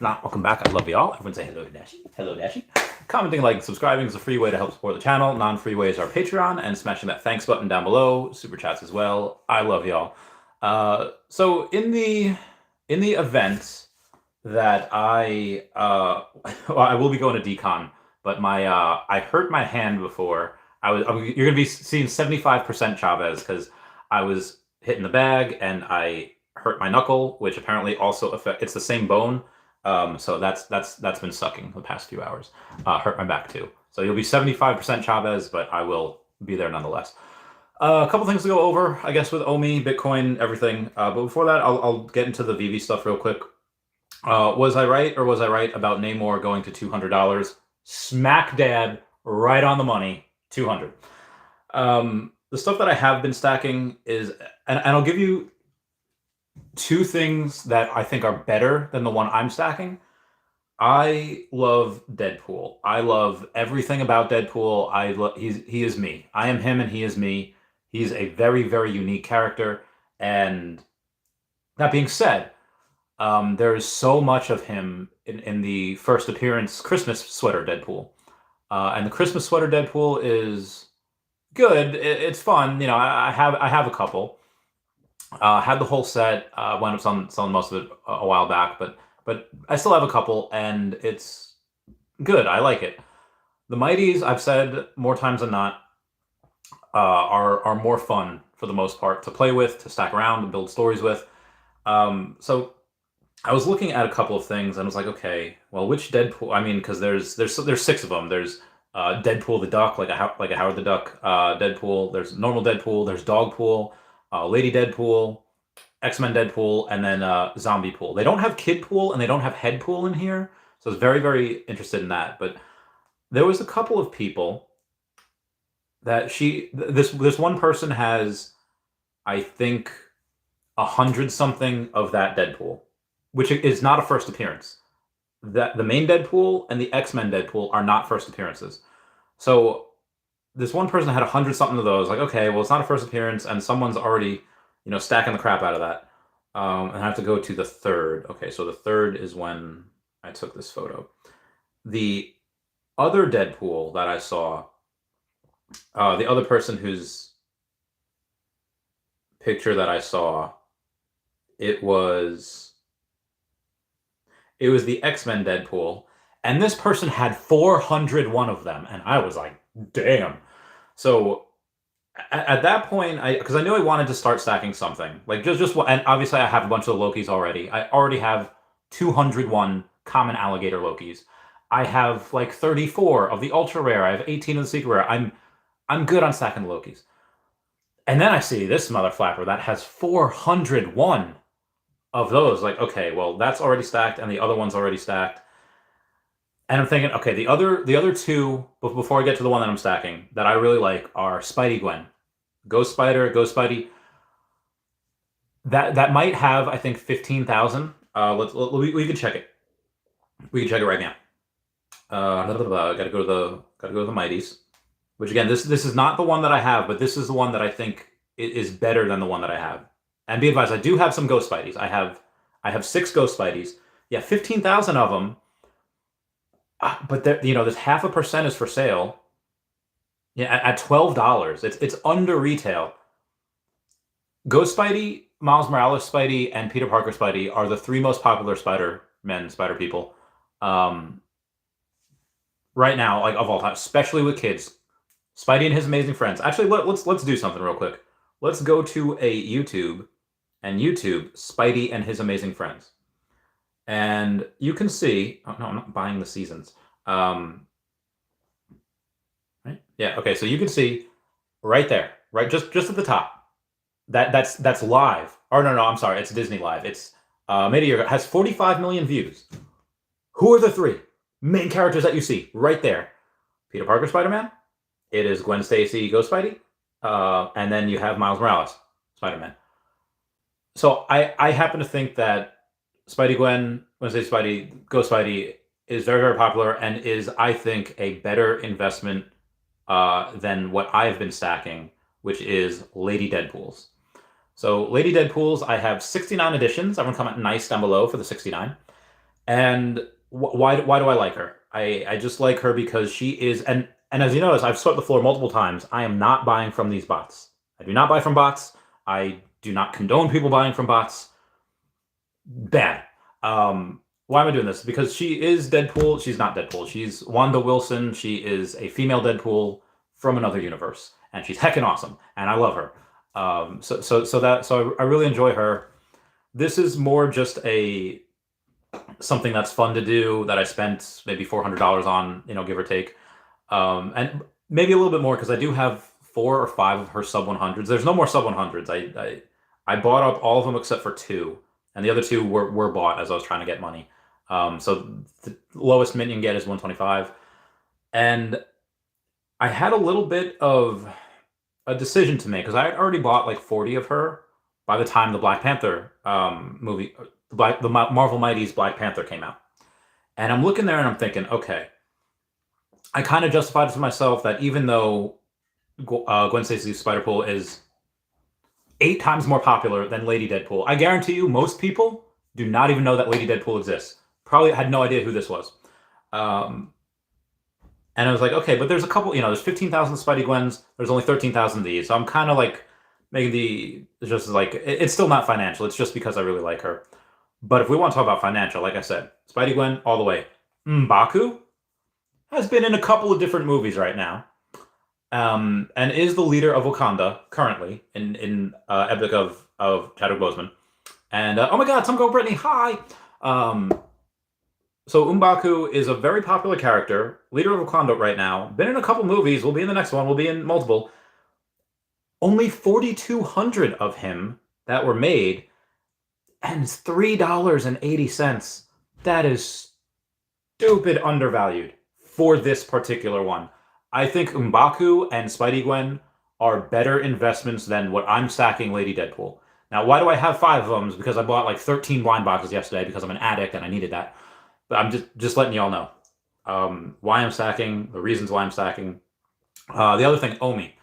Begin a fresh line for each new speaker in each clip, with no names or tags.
Welcome back. I love y'all. Everyone say hello to Dashi. Hello, Dashi. Commenting, like, subscribing is a free way to help support the channel. Non-free ways are Patreon and smashing that thanks button down below. Super chats as well. I love y'all. So in the event that well, I will be going to decon, but I hurt my hand before. You're gonna be seeing 75% Chavez because I was hitting the bag and I hurt my knuckle, which apparently also it's the same bone. So that's been sucking the past few hours. Hurt my back too. So you'll be 75% Chavez, but I will be there nonetheless. A couple things to go over, I guess, with OMI, Bitcoin, everything. But before that, I'll get into the Veve stuff real quick. Was I right or was I right about Namor going to $200? Smack dab, right on the money, 200. The stuff that I have been stacking is, and I'll give you two things that I think are better than the one I'm stacking. I love Deadpool. I love everything about Deadpool. He is me. I am him and he is me. He's a very, very unique character. And that being said, there is so much of him in the first appearance Christmas sweater Deadpool. And the Christmas sweater Deadpool is good. It's fun. You know, I have a couple. Had the whole set. Wound up selling most of it a while back, but I still have a couple, and it's good. I like it. The Mighties, I've said more times than not, are more fun for the most part to play with, to stack around, to build stories with. So I was looking at a couple of things, and I was like, okay, well, which Deadpool? I mean, because there's six of them. There's Deadpool the Duck, like a Howard the Duck Deadpool. There's normal Deadpool. There's Dogpool. Lady Deadpool, X-Men Deadpool, and then Zombie Pool. They don't have Kid Pool and they don't have Head Pool in here, so I was very, very interested in that. But there was a couple of people that this one person has, I think, 100 something of that Deadpool, which is not a first appearance. That the main Deadpool and the X-Men Deadpool are not first appearances. So this one person had 100 something of those. Like, okay, well, it's not a first appearance, and someone's already, stacking the crap out of that. And I have to go to the third. Okay, so the third is when I took this photo. The other Deadpool that I saw, the other person whose picture that I saw, it was the X-Men Deadpool, and this person had 401 of them, and I was like, damn. So at that point, because I knew I wanted to start stacking something, like just and obviously I have a bunch of the Lokis already. I already have 201 common alligator Lokis. I have like 34 of the ultra rare. I have 18 of the secret rare. I'm good on stacking the Lokis. And then I see this mother flapper that has 401 of those. Like, okay, well, that's already stacked, and the other one's already stacked. And I'm thinking, okay, the other two, before I get to the one that I'm stacking, that I really like are Spidey Gwen. Ghost Spider, Ghost Spidey. That might have, I think, 15,000. We can check it. We can check it right now. Gotta go to the Mighties. Which again, this is not the one that I have, but this is the one that I think is better than the one that I have. And be advised, I do have some Ghost Spideys. I have 6 Ghost Spideys. Yeah, 15,000 of them. But there's 0.5% is for sale. Yeah, at $12. It's under retail. Ghost Spidey, Miles Morales Spidey, and Peter Parker Spidey are the 3 most popular Spider people. Right now, like of all time, especially with kids. Spidey and his amazing friends. Actually, let's do something real quick. Let's go to a YouTube and YouTube Spidey and his amazing friends. And you can see, oh no, I'm not buying the seasons. Right? Yeah, okay, so you can see right there, right, just at the top. That's live. Or no, I'm sorry, it's Disney Live. It's has 45 million views. Who are the 3 main characters that you see right there? Peter Parker Spider-Man. It is Gwen Stacy Ghost Spidey. And then you have Miles Morales Spider-Man. So I happen to think that Spidey Gwen, Wednesday Spidey, Ghost Spidey is very, very popular and is, I think, a better investment than what I've been stacking, which is Lady Deadpools. So Lady Deadpools, I have 69 editions. Everyone comment nice down below for the 69. And why do I like her? I just like her because she is, and as you notice, I've swept the floor multiple times. I am not buying from these bots. I do not buy from bots. I do not condone people buying from bots. Bad. Why am I doing this? Because she is Deadpool. She's not Deadpool. She's Wanda Wilson. She is a female Deadpool from another universe, and she's heckin' awesome, and I love her. So I really enjoy her. This is more just a something that's fun to do that I spent maybe $400 on, give or take, and maybe a little bit more because I do have 4 or 5 of her sub 100s. There's no more sub 100s. I bought up all of them except for 2, and the other 2 were bought as I was trying to get money. So the lowest mint you can get is 125, and I had a little bit of a decision to make because I had already bought like 40 of her by the time the Black Panther movie, the Marvel Mighty's Black Panther came out, and I'm looking there and I'm thinking, okay, I kind of justified it to myself that even though Gwen Stacy's Spider-Pool is 8 times more popular than Lady Deadpool, I guarantee you most people do not even know that Lady Deadpool exists. Probably had no idea who this was. And I was like, okay, but there's a couple, there's 15,000 Spidey Gwens. There's only 13,000 of these. So I'm kind of like making just like, it's still not financial. It's just because I really like her. But if we want to talk about financial, like I said, Spidey Gwen all the way. M'Baku has been in a couple of different movies right now. And is the leader of Wakanda currently in Epic of Chadwick Boseman. And oh my God, some girl Brittany, hi. So M'Baku is a very popular character, leader of Wakanda right now. Been in a couple movies. Will be in the next one. Will be in multiple. Only 4,200 of him that were made, and it's $3.80. That is stupid undervalued for this particular one. I think M'Baku and Spidey Gwen are better investments than what I'm stacking Lady Deadpool. Now, why do I have 5 of them? It's because I bought like 13 blind boxes yesterday because I'm an addict and I needed that. But I'm just letting y'all know why I'm stacking, the reasons why I'm stacking. The other thing, OMI.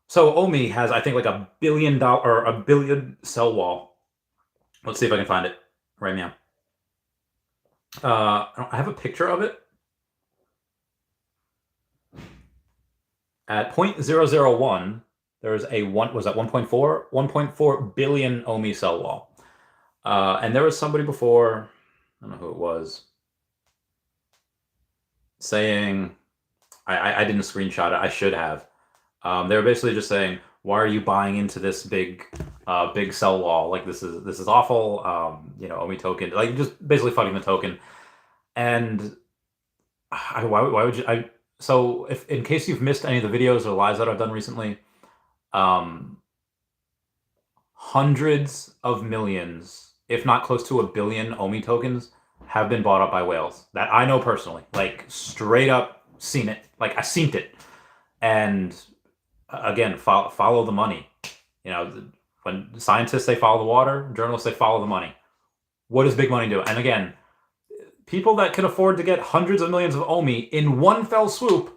So OMI has, I think, like $1 billion or $1 billion sell wall. Let's see if I can find it right now. I have a picture of it. At 0.001, there's a 1.4 billion OMI sell wall. And there was somebody before, I don't know who it was, saying, I didn't screenshot it, I should have. They were basically just saying, why are you buying into this big sell wall? Like, this is awful, OMI token, like just basically fighting the token. And why would you, so if in case you've missed any of the videos or lives that I've done recently, hundreds of millions, if not close to 1 billion OMI tokens have been bought up by whales that I know personally, like straight up seen it, like I seen it. And again, follow the money. When scientists say follow the water, journalists say follow the money. What does big money do? And again, people that can afford to get hundreds of millions of OMI in one fell swoop,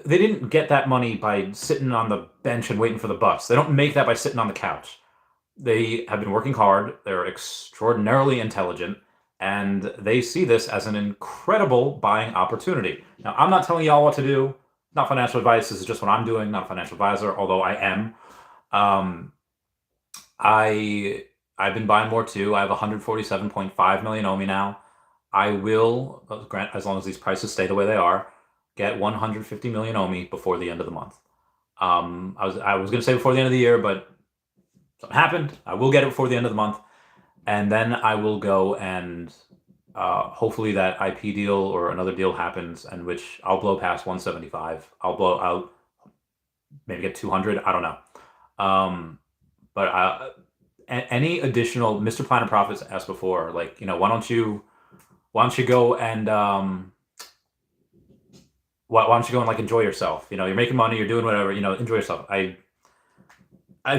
they didn't get that money by sitting on the bench and waiting for the bus. They don't make that by sitting on the couch. They have been working hard. They're extraordinarily intelligent, and they see this as an incredible buying opportunity. Now, I'm not telling y'all what to do. Not financial advice. This is just what I'm doing. Not a financial advisor, although I am. I've been buying more too. I have 147.5 million OMI now. I will, grant, as long as these prices stay the way they are, get 150 million OMI before the end of the month. I was going to say before the end of the year, but something happened. I will get it before the end of the month, and then I will go and hopefully that IP deal or another deal happens, in which I'll blow past 175. I'll maybe get 200. I don't know. But any additional, Mr. Planet Profits asked before, like, why don't you go and why don't you go and like enjoy yourself? You're making money, you're doing whatever, enjoy yourself. I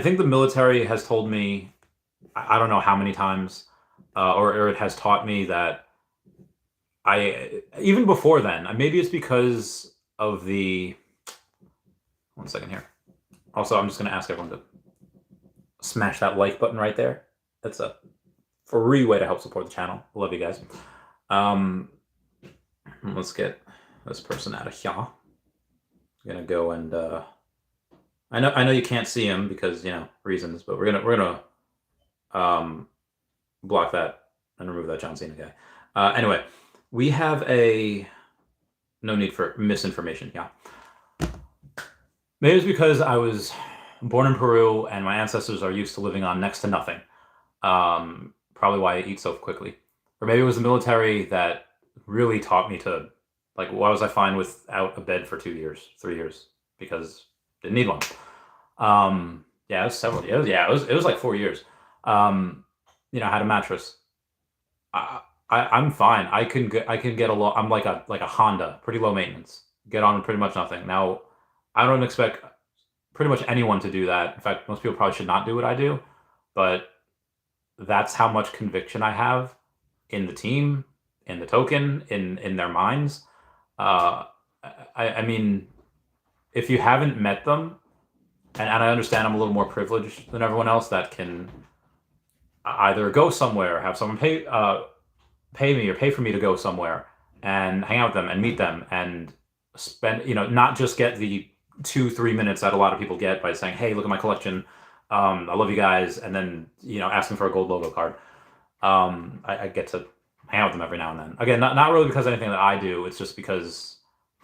think the military has told me, I don't know how many times, or it has taught me that even before then, maybe it's because of the, one second here. Also, I'm just going to ask everyone to smash that like button right there. That's free way to help support the channel. Love you guys. Let's get this person out of here. I'm gonna go and I know you can't see him because reasons, but we're gonna block that and remove that John Cena guy. Anyway, we have no need for misinformation. Yeah, maybe it's because I was born in Peru and my ancestors are used to living on next to nothing. Probably why I eat so quickly. Or maybe it was the military that really taught me to, like, why was I fine without a bed for 2 years, 3 years? Because didn't need one. Yeah, it was several years. Yeah, it was like 4 years. I had a mattress. I'm fine. I can get along. I'm like a Honda, pretty low maintenance. Get on with pretty much nothing. Now, I don't expect pretty much anyone to do that. In fact, most people probably should not do what I do, but that's how much conviction I have in the team, in the token, in their minds. I mean, if you haven't met them, and I understand I'm a little more privileged than everyone else that can either go somewhere, have someone pay me or pay for me to go somewhere and hang out with them and meet them and spend, not just get the 2-3 minutes that a lot of people get by saying, hey, look at my collection. I love you guys. And then, asking for a gold logo card. I get to hang out with them every now and then. Again, not really because of anything that I do. It's just because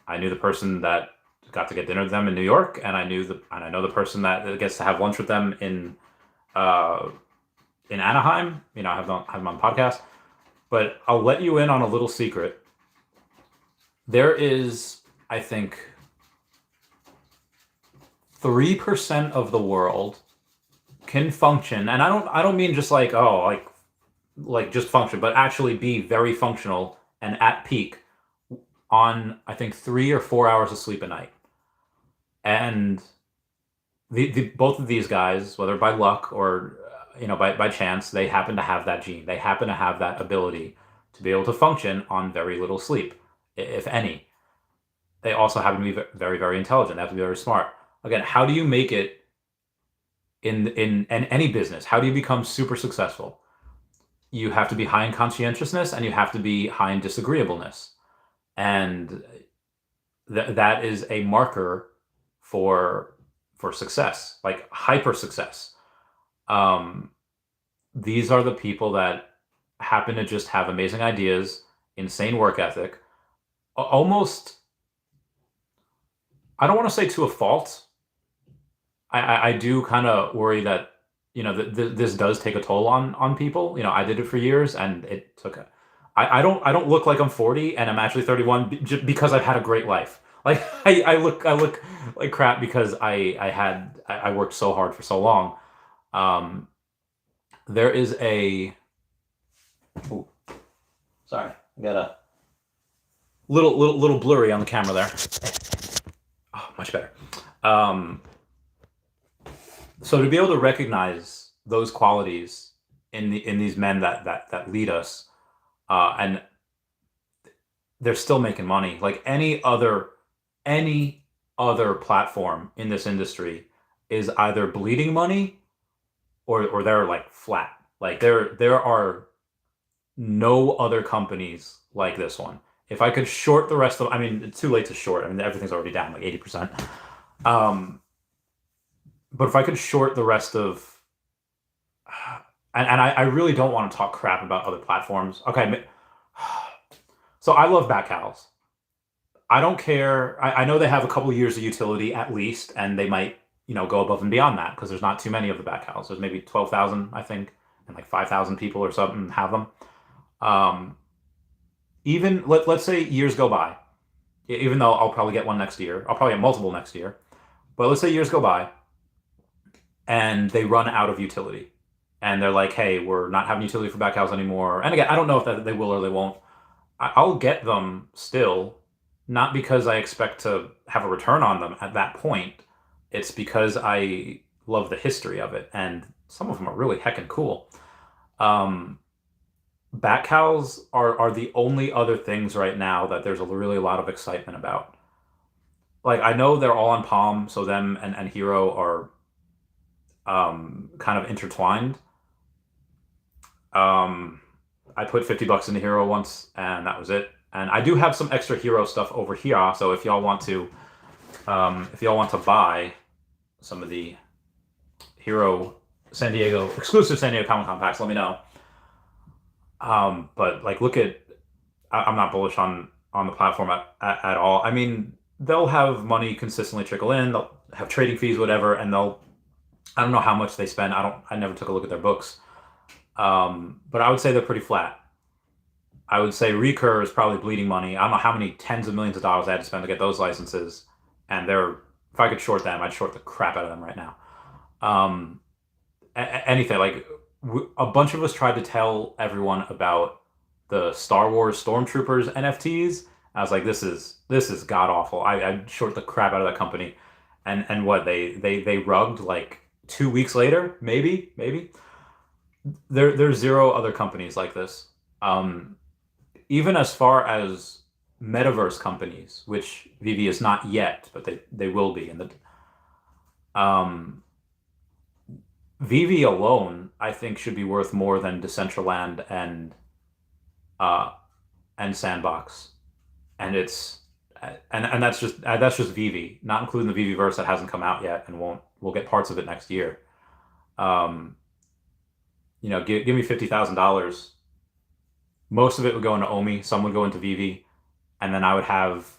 I knew the person that got to get dinner with them in New York, and I know the person that gets to have lunch with them in Anaheim. I have them on the podcast. But I'll let you in on a little secret. There is, I think, 3% of the world can function, and I don't mean just like just function, but actually be very functional and at peak on, I think, 3 or 4 hours of sleep a night. And the both of these guys, whether by luck or by chance, they happen to have that gene. They happen to have that ability to be able to function on very little sleep, if any. They also happen to be very, very intelligent. They have to be very smart. Again, how do you make it in any business? How do you become super successful? You have to be high in conscientiousness and you have to be high in disagreeableness. And that is a marker for success, like hyper success. These are the people that happen to just have amazing ideas, insane work ethic, almost, I don't want to say to a fault. I do kind of worry that, this does take a toll on people. I did it for years and it took I don't look like I'm 40 and I'm actually 31 because I've had a great life. Like I look like crap because I worked so hard for so long. There is sorry, I got a little blurry on the camera there. Oh, much better. So to be able to recognize those qualities in these men that lead us, and they're still making money. Like any other platform in this industry is either bleeding money or they're like flat. Like there are no other companies like this one. If I could short the rest of, I mean, it's too late to short. I mean, everything's already down like 80%. But if I could short the rest of, and I really don't want to talk crap about other platforms. Okay, so I love Backhouse. I don't care. I know they have a couple years of utility at least, and they might, go above and beyond that because there's not too many of the Backhouse. There's maybe 12,000, I think, and like 5,000 people or something have them. Even let's say years go by, even though I'll probably get one next year. I'll probably get multiple next year. But let's say years go by and they run out of utility. And they're like, hey, we're not having utility for Backhouse anymore. And again, I don't know if they will or they won't. I'll get them still, not because I expect to have a return on them at that point. It's because I love the history of it. And some of them are really heckin' cool. Backhouse are the only other things right now that there's really a lot of excitement about. Like, I know they're all on Palm, so them and Hero are kind of intertwined. I put $50 into Hero once, and that was it. And I do have some extra Hero stuff over here, so if y'all want to, buy some of the Hero San Diego exclusive San Diego Comic-Con packs, let me know. But like, look at, I'm not bullish on the platform at all. I mean, they'll have money consistently trickle in. They'll have trading fees, whatever, and I don't know how much they spend. I never took a look at their books. But I would say they're pretty flat. I would say Recur is probably bleeding money. I don't know how many tens of millions of dollars I had to spend to get those licenses, and if I could short them, I'd short the crap out of them right now. Anything like a bunch of us tried to tell everyone about the Star Wars Stormtroopers NFTs. I was like, this is god awful. I'd short the crap out of that company, and what they rugged like 2 weeks later, maybe. There's zero other companies like this. Even as far as metaverse companies, which Veve is not yet, but they will be. And Veve alone, I think, should be worth more than Decentraland and Sandbox, and that's just Veve, not including the Veve verse that hasn't come out yet, and we'll get parts of it next year. Give me $50,000. Most of it would go into OMI, some would go into Veve, and then I would have,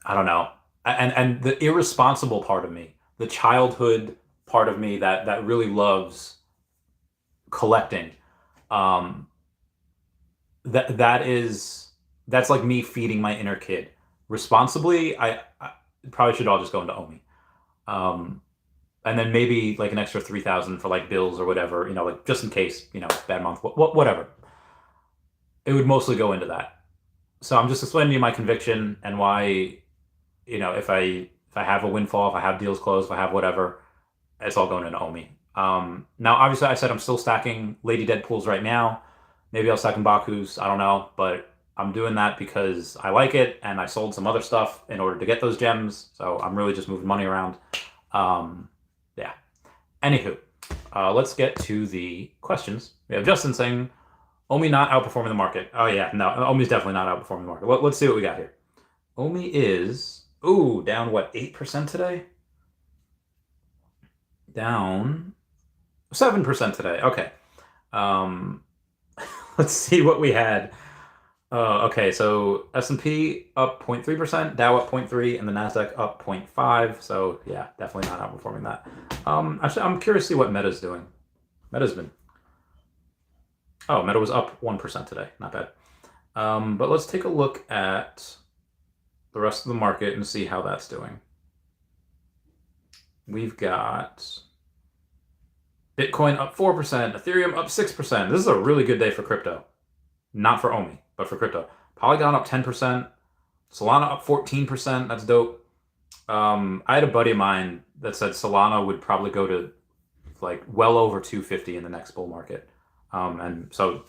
I don't know, and the irresponsible part of me, the childhood part of me that really loves collecting, that's like me feeding my inner kid responsibly. I probably should all just go into OMI. And then maybe like an extra 3,000 for like bills or whatever, like just in case, bad month, whatever. It would mostly go into that. So I'm just explaining to you my conviction and why, if I have a windfall, if I have deals closed, if I have whatever, it's all going into OMI. Now, obviously, I said I'm still stacking Lady Deadpools right now. Maybe I'll stack M'Baku's, I don't know, but I'm doing that because I like it, and I sold some other stuff in order to get those gems. So I'm really just moving money around. Yeah. Anywho, let's get to the questions. We have Justin saying, OMI not outperforming the market. Oh, yeah. No, OMI's definitely not outperforming the market. Let's see what we got here. OMI is, down, 8% today? Down 7% today. Okay. Let's see what we had. Okay, so S&P up 0.3%, Dow up 0.3%, and the Nasdaq up 0.5%. So yeah, definitely not outperforming that. Actually, I'm curious to see what Meta's doing. Meta was up 1% today. Not bad. But let's take a look at the rest of the market and see how that's doing. We've got Bitcoin up 4%, Ethereum up 6%. This is a really good day for crypto. Not for OMI, but for crypto. Polygon up 10%, Solana up 14%. That's dope. I had a buddy of mine that said Solana would probably go to like well over 250 in the next bull market. And so,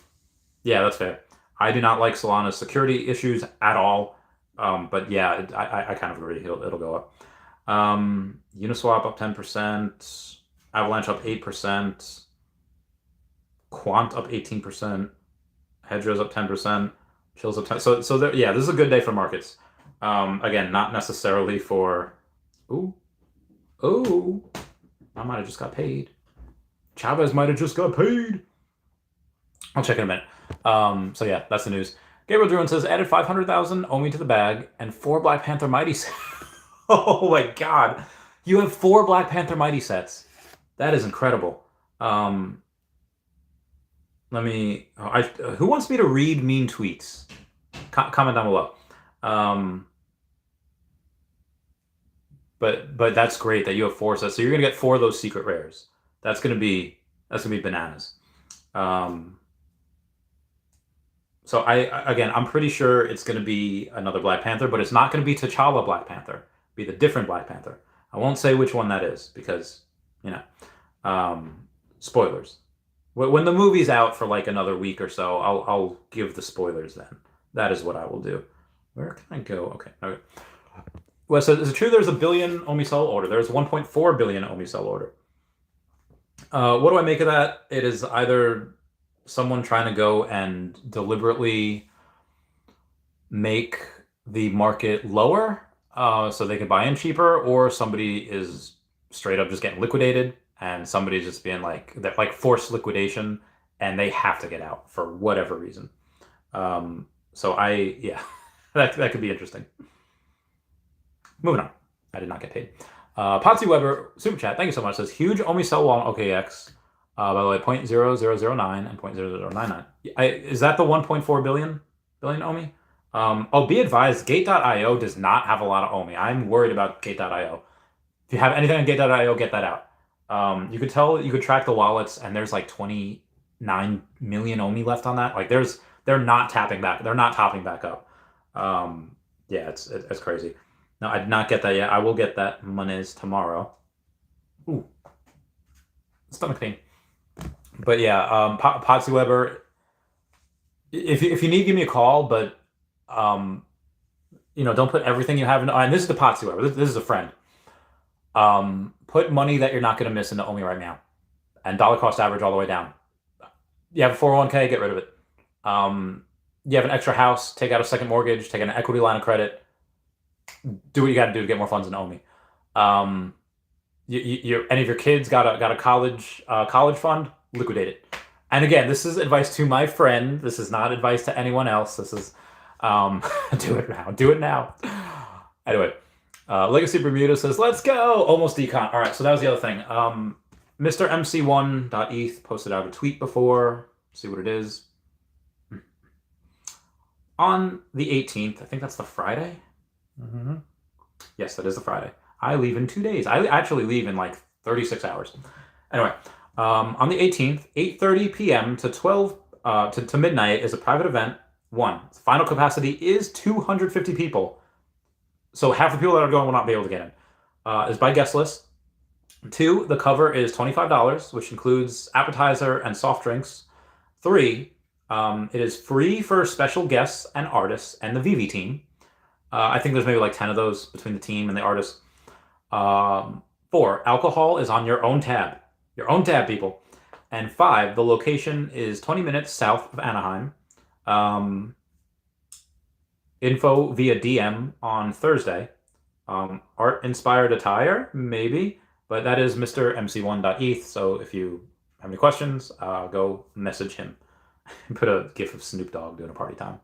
yeah, that's fair. I do not like Solana's security issues at all. But yeah, I kind of agree. It'll go up. Uniswap up 10%, Avalanche up 8%, Quant up 18%, Hedgerows up 10%, Chills up 10%. So there, yeah, this is a good day for markets. Again, not necessarily for. I might have just got paid. Chavez might have just got paid. I'll check in a minute. So yeah, that's the news. Gabriel Druin says, added 500,000 OMI to the bag and 4 Black Panther Mighty sets. Oh my god. You have 4 Black Panther Mighty sets. That is incredible. Let me... who wants me to read mean tweets? Comment down below. But that's great that you have 4 sets. So you're going to get 4 of those secret rares. That's going to be bananas. So I'm pretty sure it's going to be another Black Panther, but it's not going to be T'Challa Black Panther. It'll be the different Black Panther. I won't say which one that is because, spoilers. When the movie's out for like another week or so, I'll give the spoilers then. That is what I will do. Where can I go? Okay. Well, so is it true there's a billion OMI sell order? There's 1.4 billion OMI sell order. What do I make of that? It is either someone trying to go and deliberately make the market lower so they can buy in cheaper, or somebody is straight up just getting liquidated and somebody's just being like, they're like forced liquidation and they have to get out for whatever reason. Yeah, that could be interesting. Moving on. I did not get paid. Potsy Weber, super chat, thank you so much. Says huge OMI sell wall on OKX. By the way, 0.0009 and 0.0099. Is that the 1.4 billion OMI? Oh, be advised, Gate.io does not have a lot of OMI. I'm worried about Gate.io. If you have anything on Gate.io, get that out. You could track the wallets, and there's like 29 million OMI left on that. Like they're not tapping back. They're not topping back up. Yeah, it's crazy. No, I did not get that yet. I will get that monies tomorrow. Ooh, stomach pain. But yeah, Potsy Weber. If you need, give me a call. But don't put everything you have in. And this is the Potsy Weber. This is a friend. Put money that you're not going to miss into OMI right now, and dollar cost average all the way down. You have a 401k, get rid of it. You have an extra house, take out a second mortgage, take out an equity line of credit. Do what you got to do to get more funds in OMI. Any of your kids got a college fund, liquidate it. And again, this is advice to my friend. This is not advice to anyone else. This is do it now. Do it now. Anyway, Legacy Bermuda says, let's go. Almost decon. All right, so that was the other thing. Mr. MC1.eth posted out a tweet before. See what it is. On the 18th, I think that's the Friday. Mm-hmm. Yes, that is the Friday. I leave in 2 days. I actually leave in like 36 hours. Anyway, on the 18th, 8:30 p.m. to 12 to midnight is a private event. One, final capacity is 250 people. So half the people that are going will not be able to get in. Is by guest list. Two, the cover is $25, which includes appetizer and soft drinks. Three, it is free for special guests and artists and the Veve team. I think there's maybe like 10 of those between the team and the artists. Four, alcohol is on your own tab. Your own tab, people. And five, the location is 20 minutes south of Anaheim. Info via DM on Thursday. Art-inspired attire, maybe. But that is Mr. MC1.eth. So if you have any questions, go message him. Put a gif of Snoop Dogg doing a party time.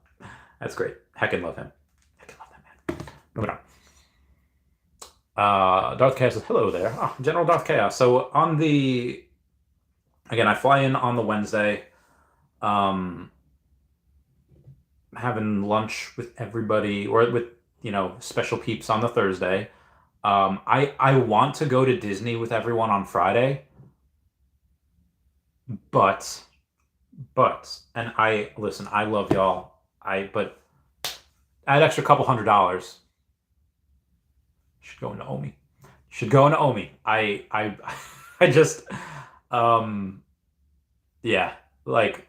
That's great. Heckin' love him. Heckin' love that man. Moving on. Darth Chaos says, hello there. Oh, General Darth Chaos. So again, I fly in on the Wednesday. Having lunch with everybody, or with, special peeps on the Thursday. I want to go to Disney with everyone on Friday. But, and listen, I love y'all. But add extra couple $100. Should go into OMI. Should go into OMI. I just, yeah, like,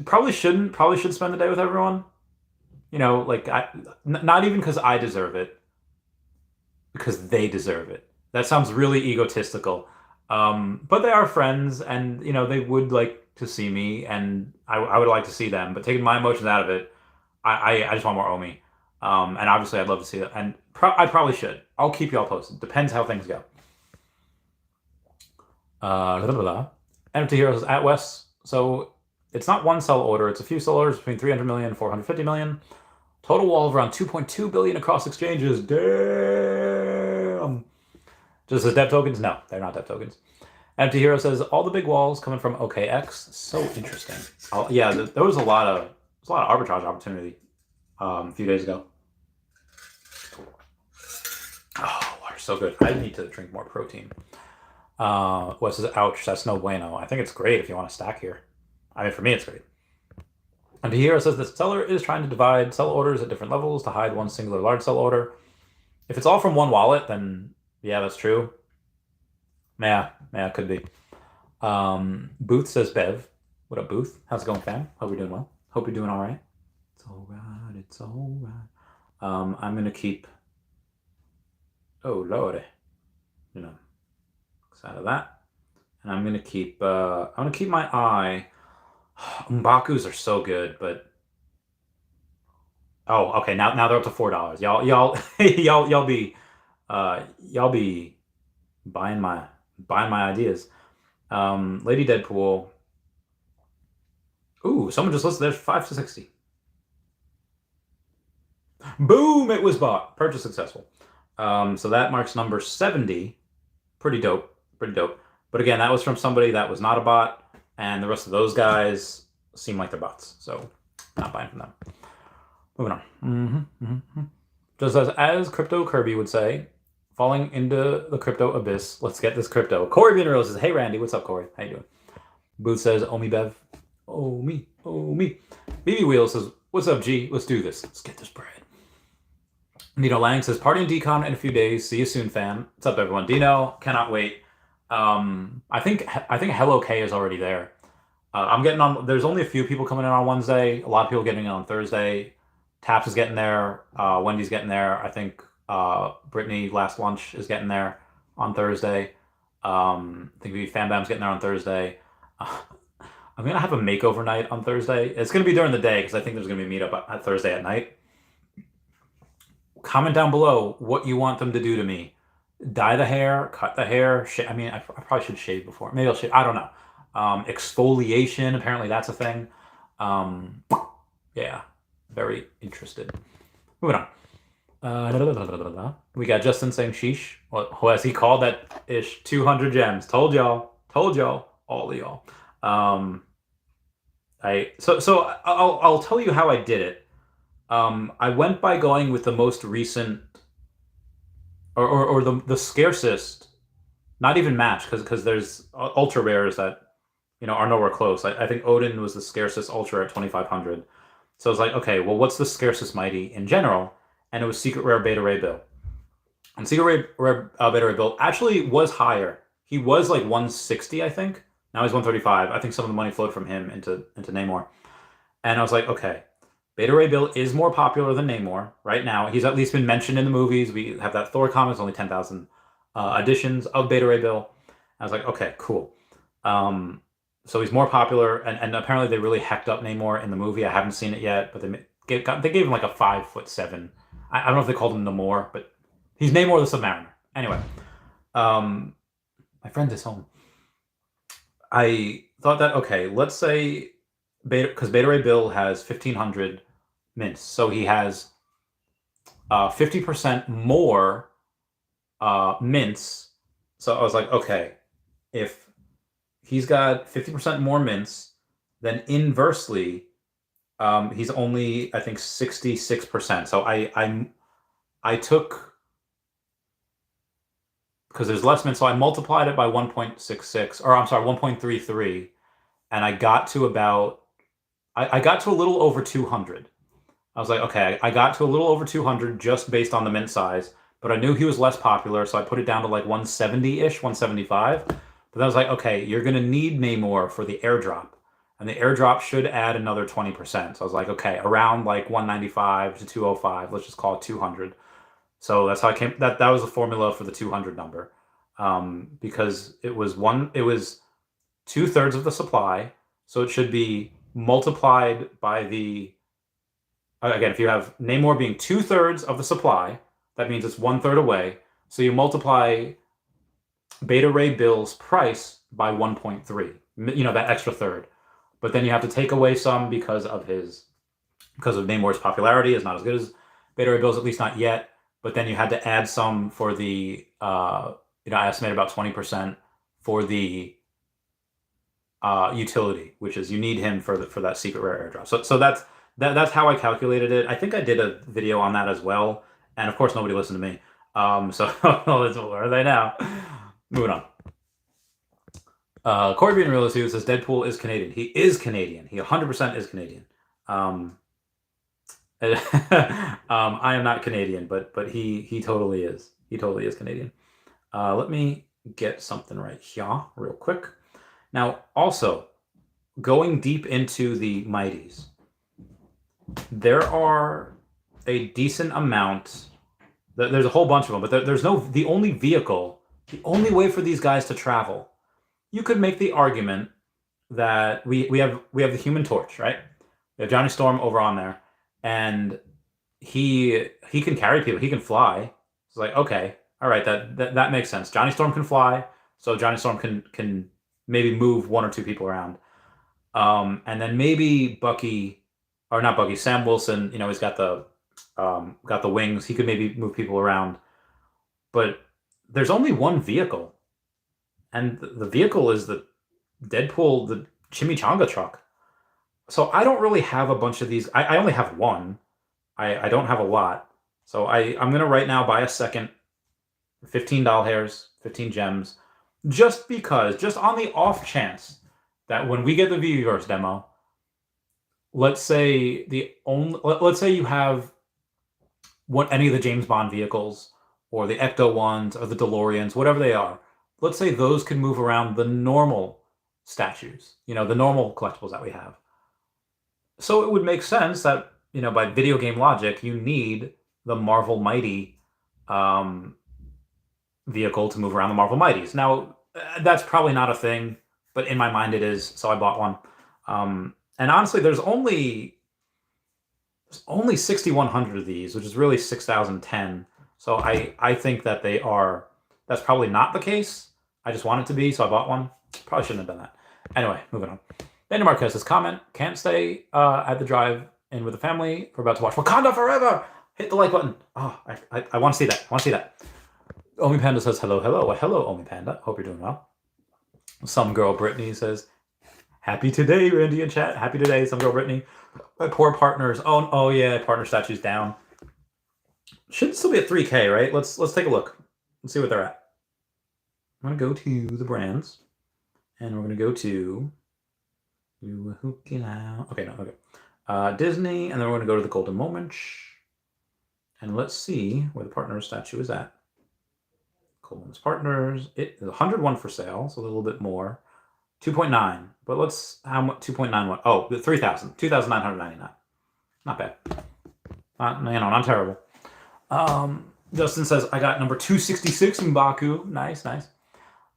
probably should spend the day with everyone. Not even because I deserve it, because they deserve it. That sounds really egotistical. But they are friends, and they would like to see me, and I would like to see them. But taking my emotions out of it, I just want more OMI. And obviously I'd love to see it, and I probably should. I'll keep y'all posted. Depends how things go. Empty Heroes at West. So it's not one sell order. It's a few sell orders between 300 million and 450 million. Total wall of around 2.2 billion across exchanges. Damn. Just as dev tokens? No, they're not dev tokens. Empty Hero says all the big walls coming from OKX. So interesting. Yeah, there was a lot of arbitrage opportunity a few days ago. Oh, water's so good. I need to drink more protein. Wes says, ouch, that's no bueno. I think it's great if you want to stack here. I mean, for me, it's great. And Hero says the seller is trying to divide sell orders at different levels to hide one singular large sell order. If it's all from one wallet, then yeah, that's true. Yeah, it could be. Booth says, Bev. What up, Booth? How's it going, fam? Hope you're doing well. Hope you're doing all right. It's all right. It's all right. I'm going to keep... Oh, Lord. Out of that. And I'm gonna keep my eye. M'Baku's are so good, but oh, okay, now they're up to $4. Y'all y'all be buying my ideas. Lady Deadpool. Ooh, someone just listed there's 5 to 60. Boom! It was bought. Purchase successful. So that marks number 70. Pretty dope. Pretty dope. But again, that was from somebody that was not a bot, and the rest of those guys seem like they're bots. So not buying from them. Moving on. Just as Crypto Kirby would say, falling into the crypto abyss. Let's get this crypto. Corey Bean says, "Hey Randy, what's up, Corey? How you doing?" Booth says, "OMI Bev, OMI, OMI." BB Wheel says, "What's up, G? Let's do this. Let's get this bread." Dino Lang says, "Party in Decon in a few days. See you soon, fam." What's up, everyone? Dino, cannot wait. I think Hello K is already there. I'm getting on. There's only a few people coming in on Wednesday. A lot of people getting in on Thursday. Taps is getting there. Wendy's getting there. I think Brittany Last Lunch is getting there on Thursday. I think maybe Fan Bam's getting there on Thursday. I'm gonna have a makeover night on Thursday. It's gonna be during the day because I think there's gonna be a meetup at Thursday at night. Comment down below what you want them to do to me. Dye the hair, cut the hair. I mean, I probably should shave before. Maybe I'll shave. I don't know. Exfoliation. Apparently that's a thing. Yeah, very interested. Moving on. We got Justin saying sheesh. What has he called that ish? 200 gems. Told y'all, all of y'all. I'll tell you how I did it. I went by going with the most recent, or the scarcest, not even match, because there's ultra rares that are nowhere close. I think Odin was the scarcest ultra at 2,500. So I was like, okay, well, what's the scarcest mighty in general? And it was Secret Rare Beta Ray Bill. And Secret Rare Beta Ray Bill actually was higher. He was like 160, I think. Now he's 135. I think some of the money flowed from him into Namor. And I was like, okay, Beta Ray Bill is more popular than Namor right now. He's at least been mentioned in the movies. We have that Thor comic. It's only 10,000 editions of Beta Ray Bill. I was like, okay, cool. So he's more popular, and apparently they really hecked up Namor in the movie. I haven't seen it yet, but they gave him like a 5'7". I don't know if they called him Namor, but he's Namor the Submariner. Anyway, my friend is home. I thought that, okay, let's say because Beta Ray Bill has 1,500 mints, so he has 50% more mints. So I was like, okay, if he's got 50% more mints, then inversely, he's only, I think, 66%. So I took, because there's less mints, so I multiplied it by 1.66, or I'm sorry, 1.33, and I got to about, I got to a little over 200. I was like, okay, I got to a little over 200 just based on the mint size, but I knew he was less popular, so I put it down to like 170-ish, 175. But then I was like, okay, you're going to need Namor for the airdrop, and the airdrop should add another 20%. So I was like, okay, around like 195 to 205, let's just call it 200. So that's how I came, that was the formula for the 200 number. Because it was 2/3 of the supply, so it should be multiplied by the, again, if you have Namor being 2/3 of the supply, that means it's 1/3 away. So you multiply Beta Ray Bill's price by 1.3, that extra third. But then you have to take away some because of Namor's popularity is not as good as Beta Ray Bill's, at least not yet. But then you had to add some for the, I estimate about 20% for the utility, which is you need him for that secret rare airdrop. So that's how I calculated it. I think I did a video on that as well, and of course nobody listened to me. So where are they now? Moving on. Corey Bean Realty says Deadpool is Canadian. He is Canadian. He 100% is Canadian. I am not Canadian, but he totally is. He totally is Canadian. Let me get something right here real quick. Now, also, going deep into the Mighties, there are a decent amount. There's a whole bunch of them, but there's the only way for these guys to travel. you could make the argument that we have the Human Torch, right? We have Johnny Storm over on there, and he can carry people. He can fly. It's like, okay, all right, that makes sense. Johnny Storm can fly, so Johnny Storm can maybe move one or two people around. And then maybe Bucky, or not Bucky, Sam Wilson. You know, he's got the wings. He could maybe move people around, but there's only one vehicle, and the vehicle is the Deadpool, the chimichanga truck. So I don't really have a bunch of these. I only have one. I don't have a lot. So I'm going to right now buy a second, 15 doll hairs, 15 gems, just because, just on the off chance that when we get the Veveverse demo, let's say you have any of the James Bond vehicles, or the Ecto ones, or the DeLoreans, whatever they are. Let's say those can move around the normal statues, the normal collectibles that we have. So it would make sense that, by video game logic, you need the Marvel Mighty vehicle to move around the Marvel Mighties. Now, that's probably not a thing, but in my mind it is, so I bought one. And honestly, there's only 6,100 of these, which is really 6,010. So I think that that's probably not the case. I just want it to be, so I bought one. Probably shouldn't have done that. Anyway, moving on. Daniel Marquez's comment: can't stay at the drive-in with the family. We're about to watch Wakanda Forever. Hit the like button. Oh, I want to see that. I want to see that. Omi Panda says hello, hello. Well, hello, Omi Panda. Hope you're doing well. Some girl Brittany says, happy today, Randy in chat. Happy today, some girl Brittany. My poor partners. Oh yeah, partner statue's down. Should still be at 3K, right? Let's take a look. Let's see what they're at. I'm gonna go to the brands, and we're gonna go to okay, no, okay. Disney, and then we're gonna go to the Golden Moment, and let's see where the partner statue is at. Coleman's Partners. It is 101 for sale, so a little bit more. 2.9, but how much? 2.91. Oh, 3,000. 2,999. Not bad. Not terrible. Justin says, I got number 266 in Baku. Nice.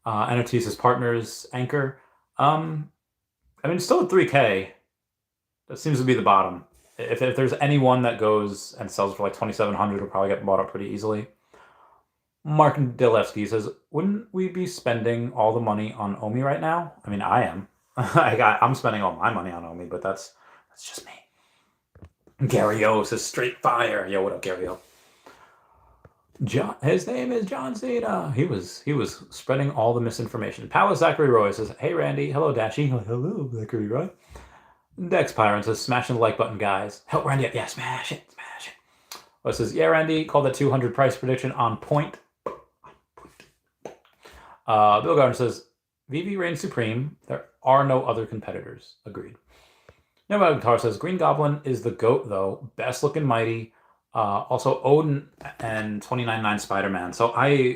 NFT says Partners Anchor. Still at 3K. That seems to be the bottom. If there's anyone that goes and sells for like 2,700, it'll probably get bought up pretty easily. Mark Dilevsky says, wouldn't we be spending all the money on OMI right now? I mean, I am. I'm spending all my money on OMI, but that's just me. Gary O says, straight fire. Yo, what up, Gary O? His name is John Cena. He was spreading all the misinformation. Palace Zachary Roy says, hey, Randy. Hello, Dashie. Hello, Zachary Roy. Dex Pyron says, smashing the like button, guys. Help Randy up. Yeah, smash it. Well, it says, yeah, Randy, call that 200 price prediction on point. Bill Gardner says, Veve reigns supreme. There are no other competitors. Agreed. Nomad Guitar says, Green Goblin is the GOAT, though. Best looking Mighty. Also, Odin and 29.9 Spider-Man. So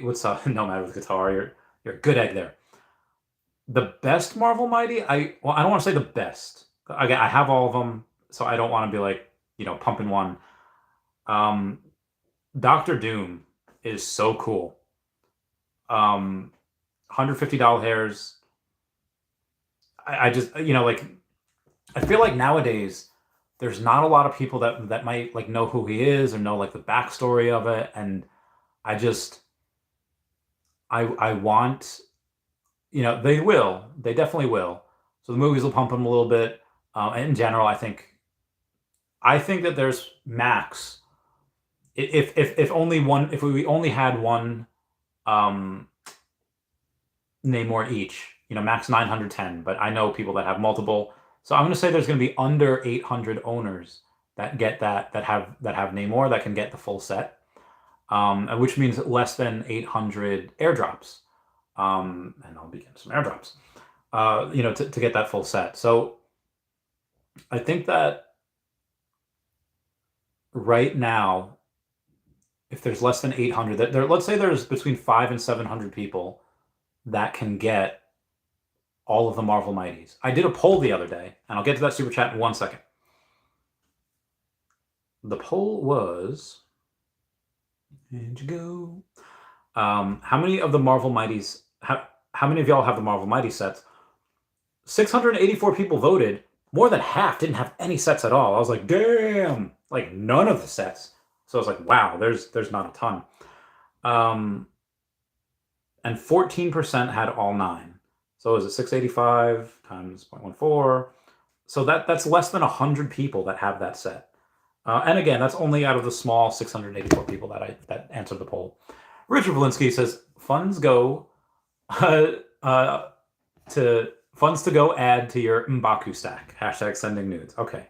what's up, Nomad with Guitar? You're a good egg there. The best Marvel Mighty? I don't want to say the best. Again, I have all of them, so I don't want to be like, pumping one. Doctor Doom is so cool. $150 hairs. I just, I feel like nowadays there's not a lot of people that might like know who he is or know like the backstory of it, and I want, they definitely will. So the movies will pump him a little bit. And in general, I think that there's max. If we only had one Namor each, max 910, but I know people that have multiple. So I'm going to say there's going to be under 800 owners that get that have Namor that can get the full set, which means less than 800 airdrops. And I'll be getting some airdrops, to get that full set. So I think that right now, if there's less than 800, let's say there's between 500 and 700 people that can get all of the Marvel Mighties. I did a poll the other day, and I'll get to that super chat in 1 second. The poll was, where'd you go? How many of the Marvel Mighties how many of y'all have the Marvel Mighty sets? 684 people voted. More than half didn't have any sets at all. I was like, damn, like none of the sets. So I was like, wow, there's not a ton. And 14% had all 9. So is it 685 times 0.14? So that's less than 100 people that have that set. And again, that's only out of the small 684 people that answered the poll. Richard Valinsky says funds to go add to your M'Baku stack. # sending nudes. Okay.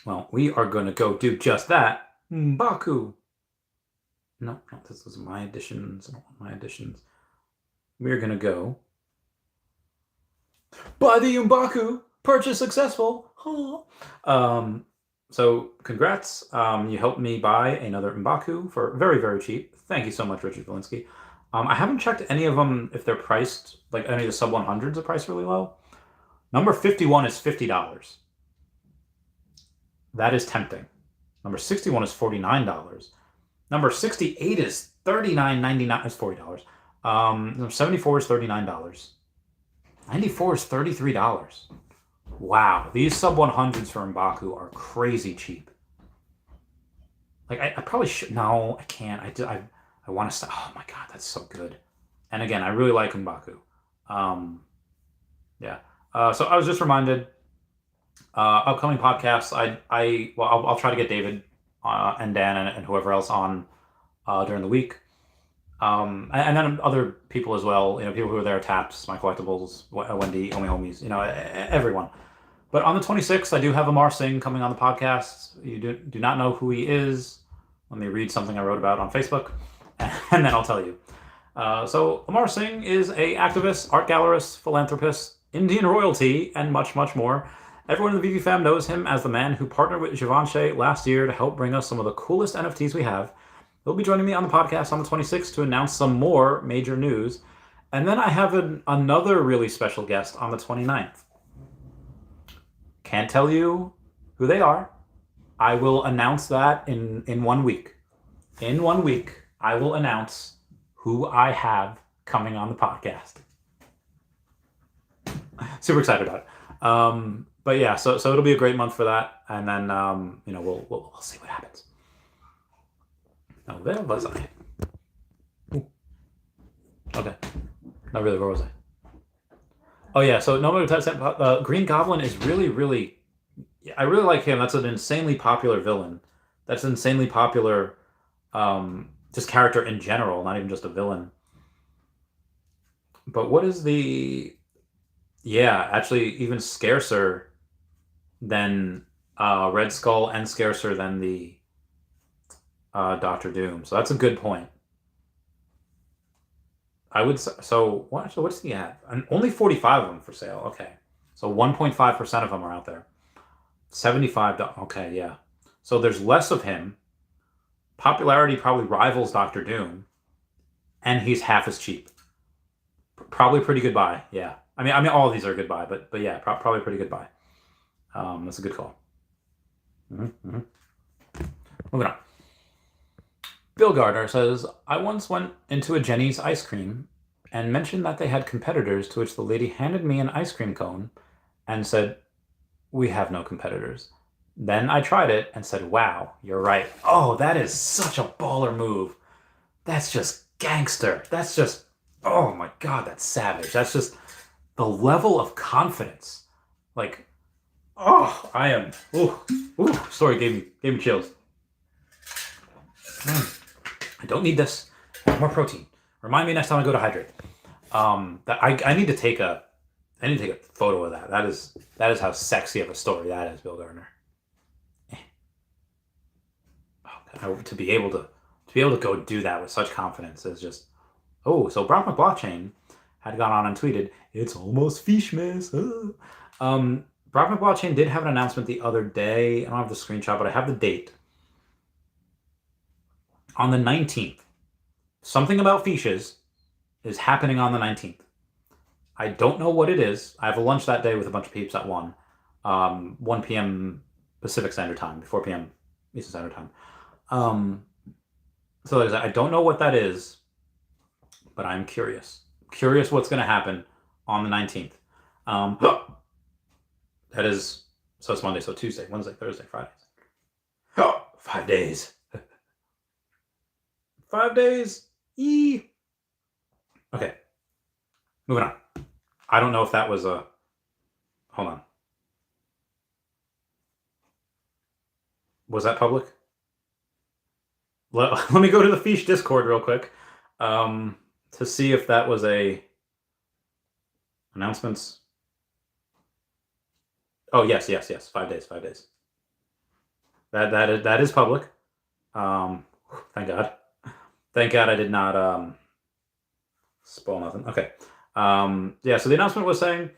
Well, we are going to go do just that. M'Baku. No, this was my additions. I don't want my additions. We're going to go. Buy the M'Baku. Purchase successful. So congrats. You helped me buy another M'Baku for very, very cheap. Thank you so much, Richard Valinsky. I haven't checked any of them if they're priced, like any of the sub 100s are priced really low. Number 51 is $50. That is tempting. Number 61 is $49. Number 68 is $39.99. That's $40. Number 74 is $39. 94 is $33. Wow, these sub 100s for M'Baku are crazy cheap. Like I probably should. No, I can't. I want to stop. Oh my god, that's so good. And again, I really like M'Baku. Yeah. So I was just reminded. Upcoming podcasts. I'll try to get David and Dan and whoever else on during the week. And then other people as well. People who are there, Taps, My Collectibles, Wendy, OMI, everyone. But on the 26th, I do have Amar Singh coming on the podcast. You do not know who he is. Let me read something I wrote about on Facebook, and then I'll tell you. So Amar Singh is a activist, art gallerist, philanthropist, Indian royalty, and much, much more. Everyone in the Veve fam knows him as the man who partnered with Givenchy last year to help bring us some of the coolest NFTs we have. He'll be joining me on the podcast on the 26th to announce some more major news. And then I have another really special guest on the 29th. Can't tell you who they are. I will announce that in 1 week. In 1 week, I will announce who I have coming on the podcast. Super excited about it. But yeah, so it'll be a great month for that, and then we'll see what happens. Now, where was I? Ooh. Okay, not really. Where was I? Oh yeah, so Green Goblin is really. I really like him. That's an insanely popular villain. That's an insanely popular, just character in general, not even just a villain. But what is the? Yeah, actually, even scarcer than Red Skull, and scarcer than the Doctor Doom. So that's a good point. I would say, so what's he at? And only 45 of them for sale. Okay, so 1.5% of them are out there. 75. Okay, yeah. So there's less of him. Popularity probably rivals Doctor Doom, and he's half as cheap. Probably pretty good buy. Yeah. I mean, all of these are a good buy, but yeah, probably pretty good buy. That's a good call. Moving on. Bill Gardner says, I once went into a Jenny's ice cream and mentioned that they had competitors, to which the lady handed me an ice cream cone and said, we have no competitors. Then I tried it and said, wow, you're right. Oh, that is such a baller move. That's just gangster. That's just, oh my God, that's savage. That's just the level of confidence. Like, oh, I am, story gave me chills. I don't need this. More protein. Remind me next time I go to hydrate. That I need to take a photo of that. That is how sexy of a story that is, Bill Gardner. To be able to go do that with such confidence is just, so Brock McBlockchain had gone on and tweeted, it's almost Feeshmas. Brock McBlockchain did have an announcement the other day. I don't have the screenshot, but I have the date. On the 19th, something about Feesh's is happening on the 19th. I don't know what it is. I have a lunch that day with a bunch of peeps at 1 p.m. Pacific Standard Time, 4 p.m. Eastern Standard Time. So I don't know what that is, but I'm curious. Curious what's going to happen on the 19th. That is, so it's Monday, so Tuesday, Wednesday, Thursday, Friday. 5 days. 5 days. Yee. Okay. Moving on. I don't know if that was a... Hold on. Was that public? Let me go to the Feesh Discord real quick to see if that was a... Announcements. Oh, yes. 5 days, 5 days. That is public. Thank God. Thank God I did not spoil nothing. Okay. Yeah, so the announcement was saying,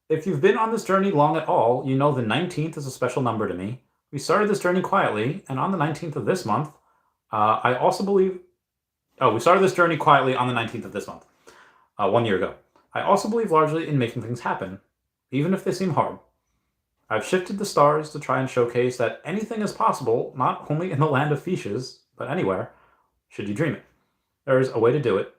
if you've been on this journey long at all, you know the 19th is a special number to me. We started this journey quietly, and on the 19th of this month, I also believe... Oh, we started this journey quietly on the 19th of this month, 1 year ago. I also believe largely in making things happen, even if they seem hard. I've shifted the stars to try and showcase that anything is possible, not only in the land of Feeshes, but anywhere, should you dream it. There's a way to do it.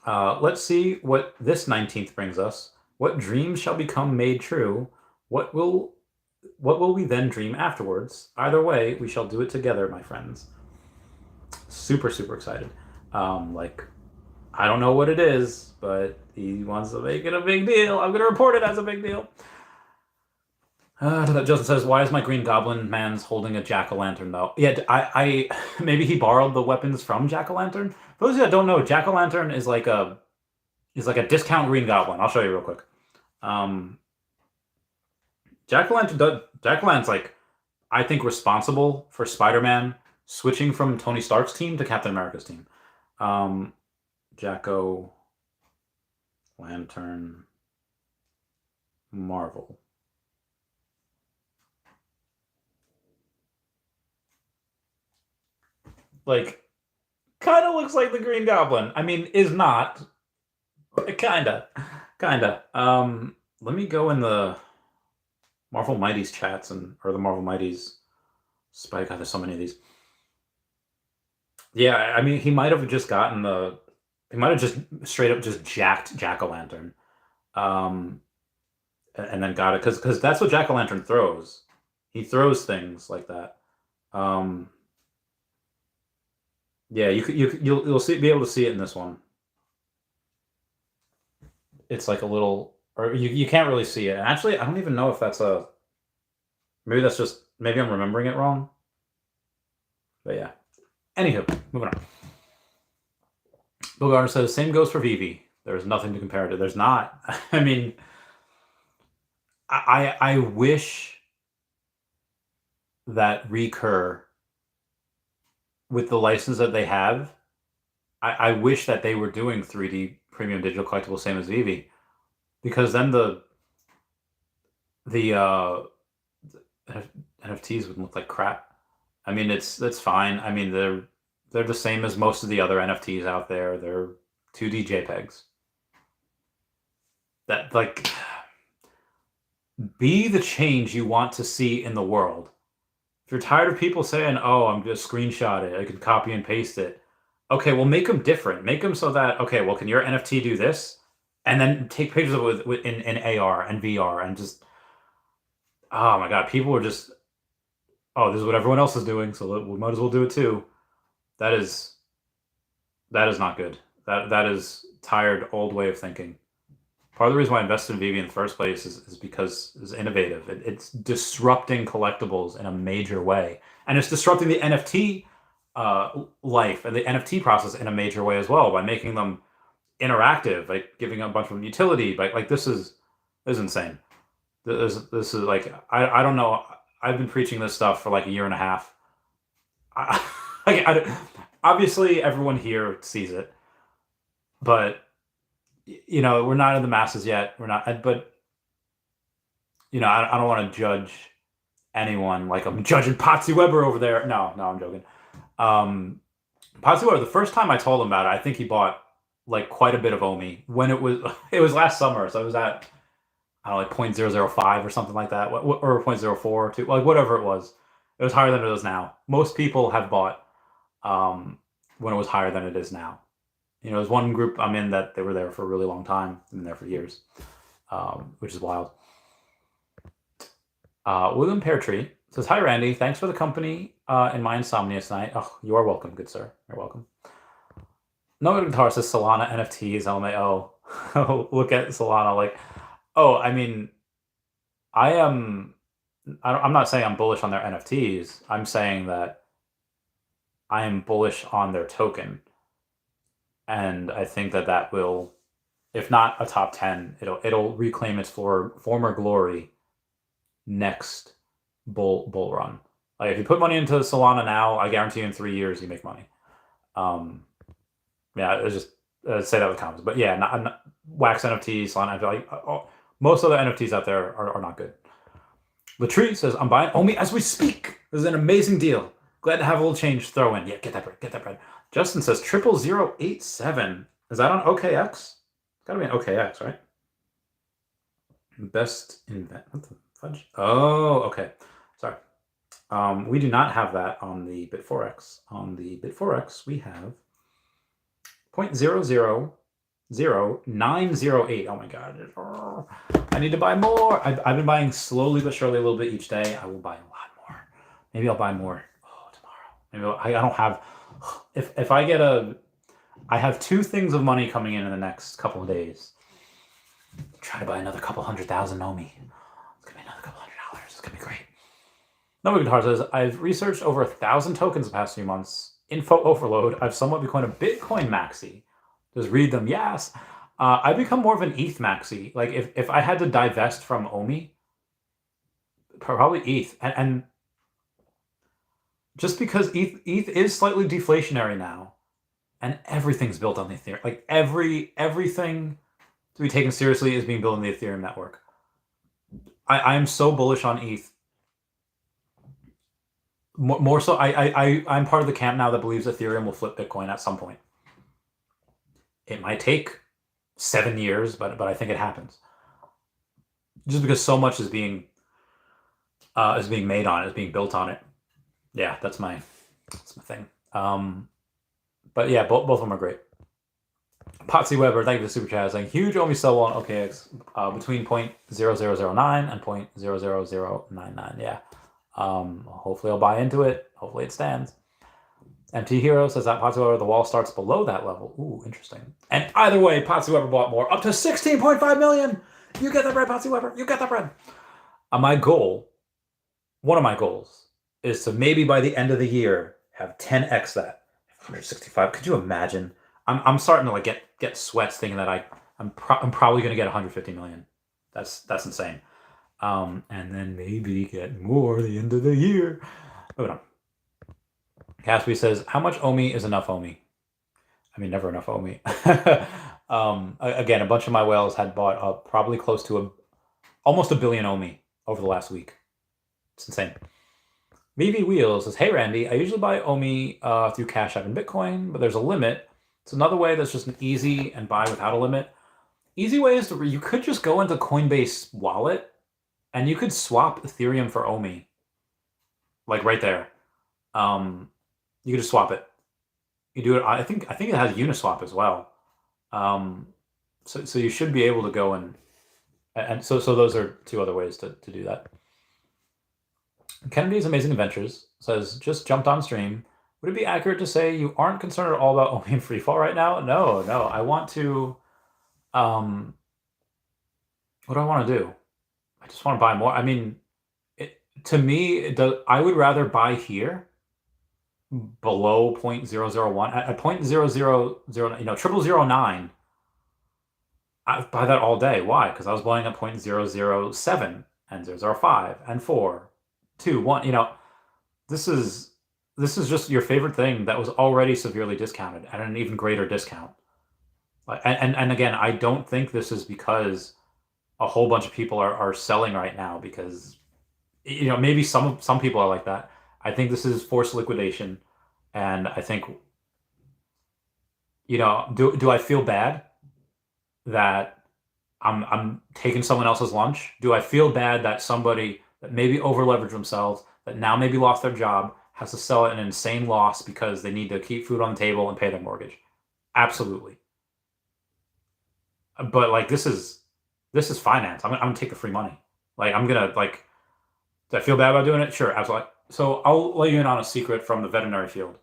Let's see what this 19th brings us. What dreams shall become made true? What will we then dream afterwards? Either way, we shall do it together, my friends. Super, super excited. I don't know what it is, but he wants to make it a big deal. I'm going to report it as a big deal. Justin says, why is my Green Goblin man's holding a jack-o'-lantern, though? Yeah, I maybe he borrowed the weapons from jack-o'-lantern. For those of you that don't know, jack-o'-lantern is like a discount Green Goblin. I'll show you real quick. Jack-o'-lantern's like, I think, responsible for Spider-Man switching from Tony Stark's team to Captain America's team. Jack-o'-lantern Marvel. Like, kind of looks like the Green Goblin. I mean, is not, but kinda. Let me go in the Marvel Mighties chats or the Marvel Mighties Spike. God, there's so many of these. Yeah, I mean, he might have just gotten he might have just straight up just jacked Jack-o'-lantern, and then got it because that's what Jack-o'-lantern throws. He throws things like that. Yeah, you'll be able to see it in this one. It's like a little, or you can't really see it. Actually, I don't even know if that's maybe that's just, maybe I'm remembering it wrong. But yeah. Anywho, moving on. Bilgar says, same goes for Veve. There's nothing to compare to. There's not. I mean, I wish that Recur, with the license that they have, I wish that they were doing 3D premium digital collectibles same as Veve, because then the NFTs would look like crap. I mean, that's fine. I mean, they're the same as most of the other NFTs out there. They're 2D JPEGs. That, like, be the change you want to see in the world. If you're tired of people saying, "Oh, I'm just screenshot it. I can copy and paste it." Okay, well, make them different. Make them so that, okay, well, can your NFT do this? And then take pictures of it in AR and VR and just, oh my God, people are just, oh, this is what everyone else is doing, so we might as well do it too. That is not good. That is tired, old way of thinking. Part of the reason why I invested in Veve in the first place is because it's innovative. It's disrupting collectibles in a major way, and it's disrupting the NFT life and the NFT process in a major way as well by making them interactive, like giving a bunch of them utility. Like this is insane. This is like, I don't know. I've been preaching this stuff for like a year and a half. Obviously, everyone here sees it, but we're not in the masses yet. We're not, but I don't want to judge anyone like I'm judging Potsy Weber over there. No, I'm joking. Potsy Weber, the first time I told him about it, I think he bought like quite a bit of OMI when it was last summer. So it was at, I don't know, like 0.005 or something like that, or 0.04, like whatever it was. It was higher than it is now. Most people have bought when it was higher than it is now. There's one group I'm in that they were there for a really long time, been there for years, which is wild. William Peartree says, "Hi Randy, thanks for the company in my insomnia tonight." Oh, you are welcome, good sir. You're welcome. No Guitar says Solana NFTs, LMAO. Look at Solana like, oh, I mean, I'm not saying I'm bullish on their NFTs. I'm saying that I am bullish on their token. And I think that will, if not a top 10, it'll reclaim its former glory next bull run. Like if you put money into Solana now, I guarantee in 3 years you make money. Yeah, it's just say that with comments. But yeah, not Wax NFTs, Solana NFT, most other NFTs out there are not good. Latree says, "I'm buying OMI as we speak. This is an amazing deal. Glad to have a little change throw in. Yeah, get that bread, get that bread." Justin says 00087. Is that on OKX? It's gotta be an OKX, right? Best invent. What the fudge? Oh, okay. Sorry. We do not have that on the Bit4X. On the Bit4X, we have 0.000908. Oh my god. I need to buy more. I've been buying slowly but surely a little bit each day. I will buy a lot more. Maybe I'll buy more tomorrow. Maybe I don't have. If I get I have 2 things of money coming in the next couple of days. Try to buy another couple 100,000 OMI. It's gonna be another couple $100. It's gonna be great. No Guitar says, "I've researched over 1,000 tokens the past few months. Info overload. I've somewhat become a Bitcoin maxi. Just read them, yes. I've become more of an ETH maxi. Like if I had to divest from OMI, probably ETH. And just because ETH is slightly deflationary now, and everything's built on the Ethereum. Like everything to be taken seriously is being built on the Ethereum network. I am so bullish on ETH. More so, I'm part of the camp now that believes Ethereum will flip Bitcoin at some point. It might take 7 years, but I think it happens. Just because so much is being made on it, is being built on it. Yeah, that's my thing. But yeah, both of them are great. Potsy Weber, thank you for the super chat. Saying huge OMI sell on OKX between 0.0009 and 0.00099. Yeah. Hopefully I'll buy into it. Hopefully it stands. MT Hero says that Potsy Weber, the wall starts below that level. Ooh, interesting. And either way, Potsy Weber bought more, up to 16.5 million. You get that bread, Potsy Weber. You get that bread. My goal, one of my goals, is to maybe by the end of the year have 10x that. 165. Could you imagine? I'm starting to like get sweats thinking that I'm probably going to get 150 million. That's insane. And then maybe get more at the end of the year. Moving on. Caspi says, "How much OMI is enough OMI?" I mean, never enough OMI. Again, a bunch of my whales had bought up probably close to almost 1 billion OMI over the last week. It's insane. VV Wheels says, "Hey Randy, I usually buy OMI through Cash App and Bitcoin, but there's a limit. It's another way that's just an easy and buy without a limit. Easy way is you could just go into Coinbase wallet and you could swap Ethereum for OMI. Like right there. You could just swap it. You do it. I think it has Uniswap as well. So you should be able to go and so those are 2 other ways to do that. Kennedy's Amazing Adventures says, "Just jumped on stream. Would it be accurate to say you aren't concerned at all about OMI and free fall right now?" No. I want to. What do I want to do? I just want to buy more. I mean, to me, I would rather buy here below 0.001 at 0.000, 0009. I buy that all day. Why? Because I was buying at 0.007 and 0.005 and 4, 2, 1. This is just your favorite thing that was already severely discounted at an even greater discount. And again, I don't think this is because a whole bunch of people are selling right now because maybe some people are like that. I think this is forced liquidation, and I think do I feel bad that I'm taking someone else's lunch? Do I feel bad that somebody that maybe over leveraged themselves, that now maybe lost their job, has to sell at an insane loss because they need to keep food on the table and pay their mortgage? Absolutely. But like this is finance. I'm gonna take the free money. Like I'm gonna like. Do I feel bad about doing it? Sure, absolutely. So I'll let you in on a secret from the veterinary field.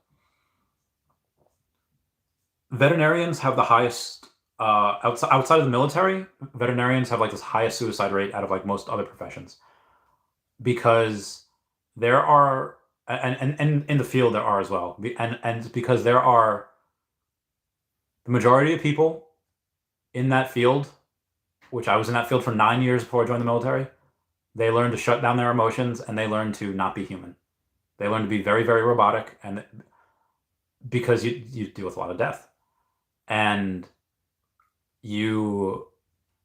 Veterinarians have the highest outside of the military. Veterinarians have like this highest suicide rate out of like most other professions because there are and in the field there are as well, and because there are the majority of people in that field, which I was in that field for 9 years before I joined the military. They learn to shut down their emotions and they learn to not be human. They learn to be very, very robotic, and because you deal with a lot of death. And you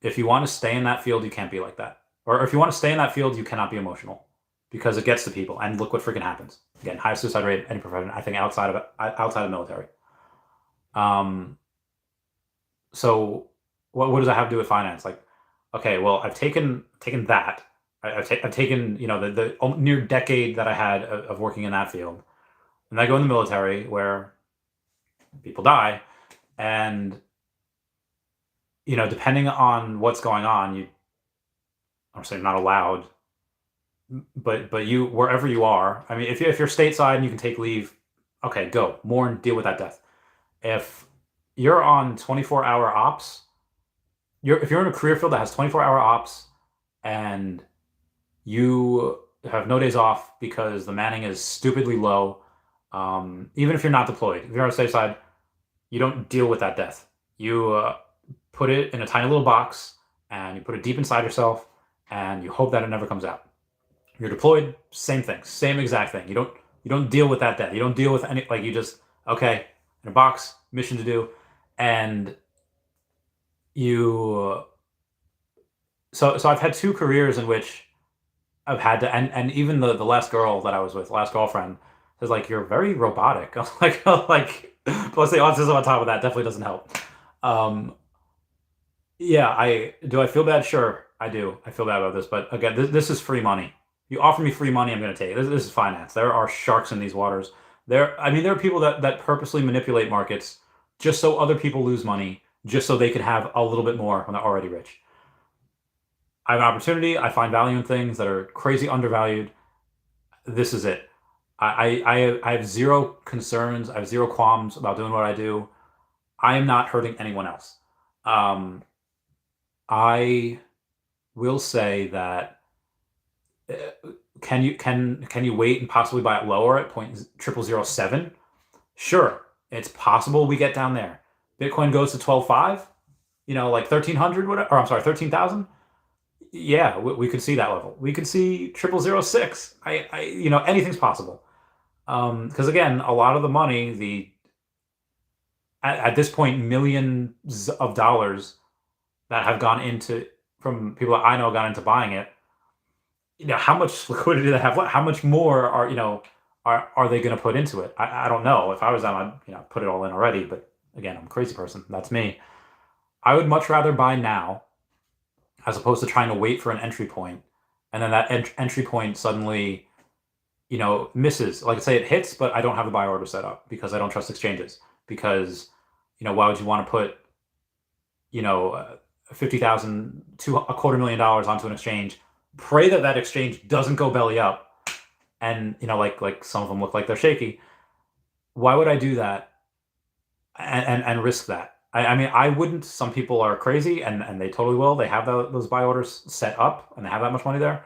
if you want to stay in that field, you can't be like that. Or if you want to stay in that field, you cannot be emotional because it gets to people. And look what freaking happens. Again, high suicide rate any profession, I think outside of military. Um so what does that have to do with finance? Like, okay, well, I've taken that. I've taken, the near decade that I had of working in that field, and I go in the military where people die, and depending on what's going on, I'm saying not allowed, but you wherever you are. I mean, if you're stateside and you can take leave, okay, go mourn, deal with that death. If you're on 24-hour ops, if you're in a career field that has 24-hour ops and you have no days off because the manning is stupidly low, even if you're not deployed, if you're on the safe side, you don't deal with that death. You put it in a tiny little box and you put it deep inside yourself and you hope that it never comes out. You're deployed, same thing, same exact thing. You don't deal with that death. You don't deal with any, like, you just, okay, in a box, mission to do, and you. So I've had two careers in which I've had to, and even the last girl that I was with, last girlfriend, says like, you're very robotic. I was like, plus the autism on top of that definitely doesn't help. Um, yeah, I feel bad? Sure, I do. I feel bad about this, but again, this is free money. You offer me free money, I'm going to take it. This is finance. There are sharks in these waters. There are people that purposely manipulate markets just so other people lose money, just so they can have a little bit more when they're already rich. I have an opportunity. I find value in things that are crazy undervalued. This is it. I have zero concerns. I have zero qualms about doing what I do. I am not hurting anyone else. Um, I will say that uh, can you wait and possibly buy it lower at 0.0007? Sure, it's possible we get down there. Bitcoin goes to 12.5, like 1300, whatever, or I'm sorry, 13,000. Yeah, we could see that level. We could see 0006. Anything's possible. Because again, a lot of the money, at this point, millions of dollars that have gone into from people that I know gone into buying it. How much liquidity do they have? How much more are they going to put into it? I don't know. If I was them, I'd put it all in already. But again, I'm a crazy person. That's me. I would much rather buy now as opposed to trying to wait for an entry point, and then that entry point suddenly, misses. Like, say it hits, but I don't have the buy order set up because I don't trust exchanges. Because, why would you want to put, 50,000 to $250,000 onto an exchange, pray that exchange doesn't go belly up, and like some of them look like they're shaky. Why would I do that and risk that? I mean, I wouldn't. Some people are crazy, and they totally will. They have those buy orders set up, and they have that much money there.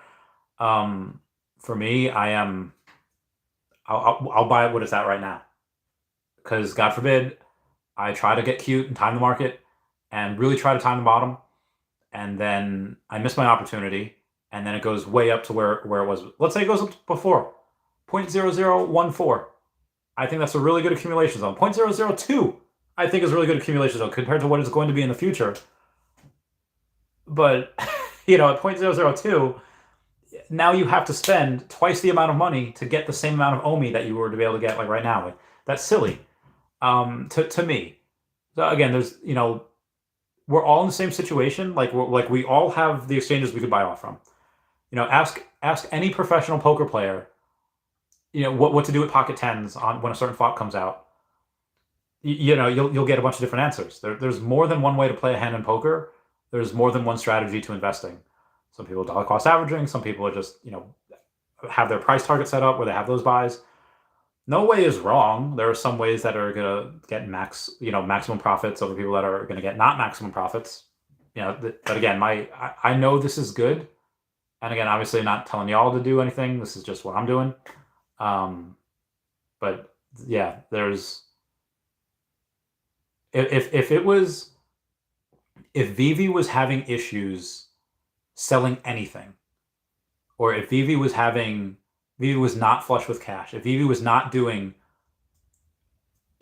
For me, I'll buy it what it's at right now, because God forbid I try to get cute and time the market, and really try to time the bottom, and then I miss my opportunity, and then it goes way up to where it was. Let's say it goes up before 0.0014. I think that's a really good accumulation zone. 0.002. I think is a really good accumulation zone compared to what it's going to be in the future. But, at 0.002, now you have to spend twice the amount of money to get the same amount of OMI that you were to be able to get like right now. Like, that's silly, to me. So again, there's, we're all in the same situation. Like, we all have the exchanges we could buy off from. Ask any professional poker player, what to do with pocket tens on when a certain flop comes out. you'll get a bunch of different answers. There's more than one way to play a hand in poker. There's more than one strategy to investing. Some people dollar cost averaging. Some people are just have their price target set up where they have those buys. No way is wrong. There are some ways that are gonna get maximum profits over people that are gonna get not maximum profits. But again, I know this is good, and again, obviously, not telling y'all to do anything. This is just what I'm doing. But yeah, there's if Veve was having issues selling anything, or if Veve was not flush with cash, if Veve was not doing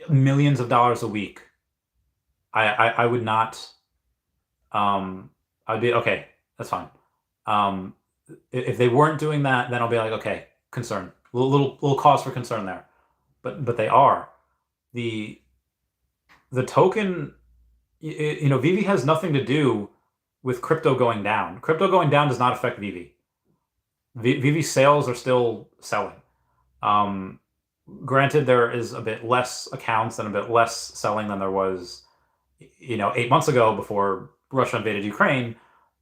millions of dollars a week, I would not. I'd be okay. That's fine. If they weren't doing that, then I'll be like, okay, concern, little cause for concern there. But they are. The token, Veve has nothing to do with crypto going down. Crypto going down does not affect Veve. Veve sales are still selling. Granted, there is a bit less accounts and a bit less selling than there was, 8 months ago before Russia invaded Ukraine,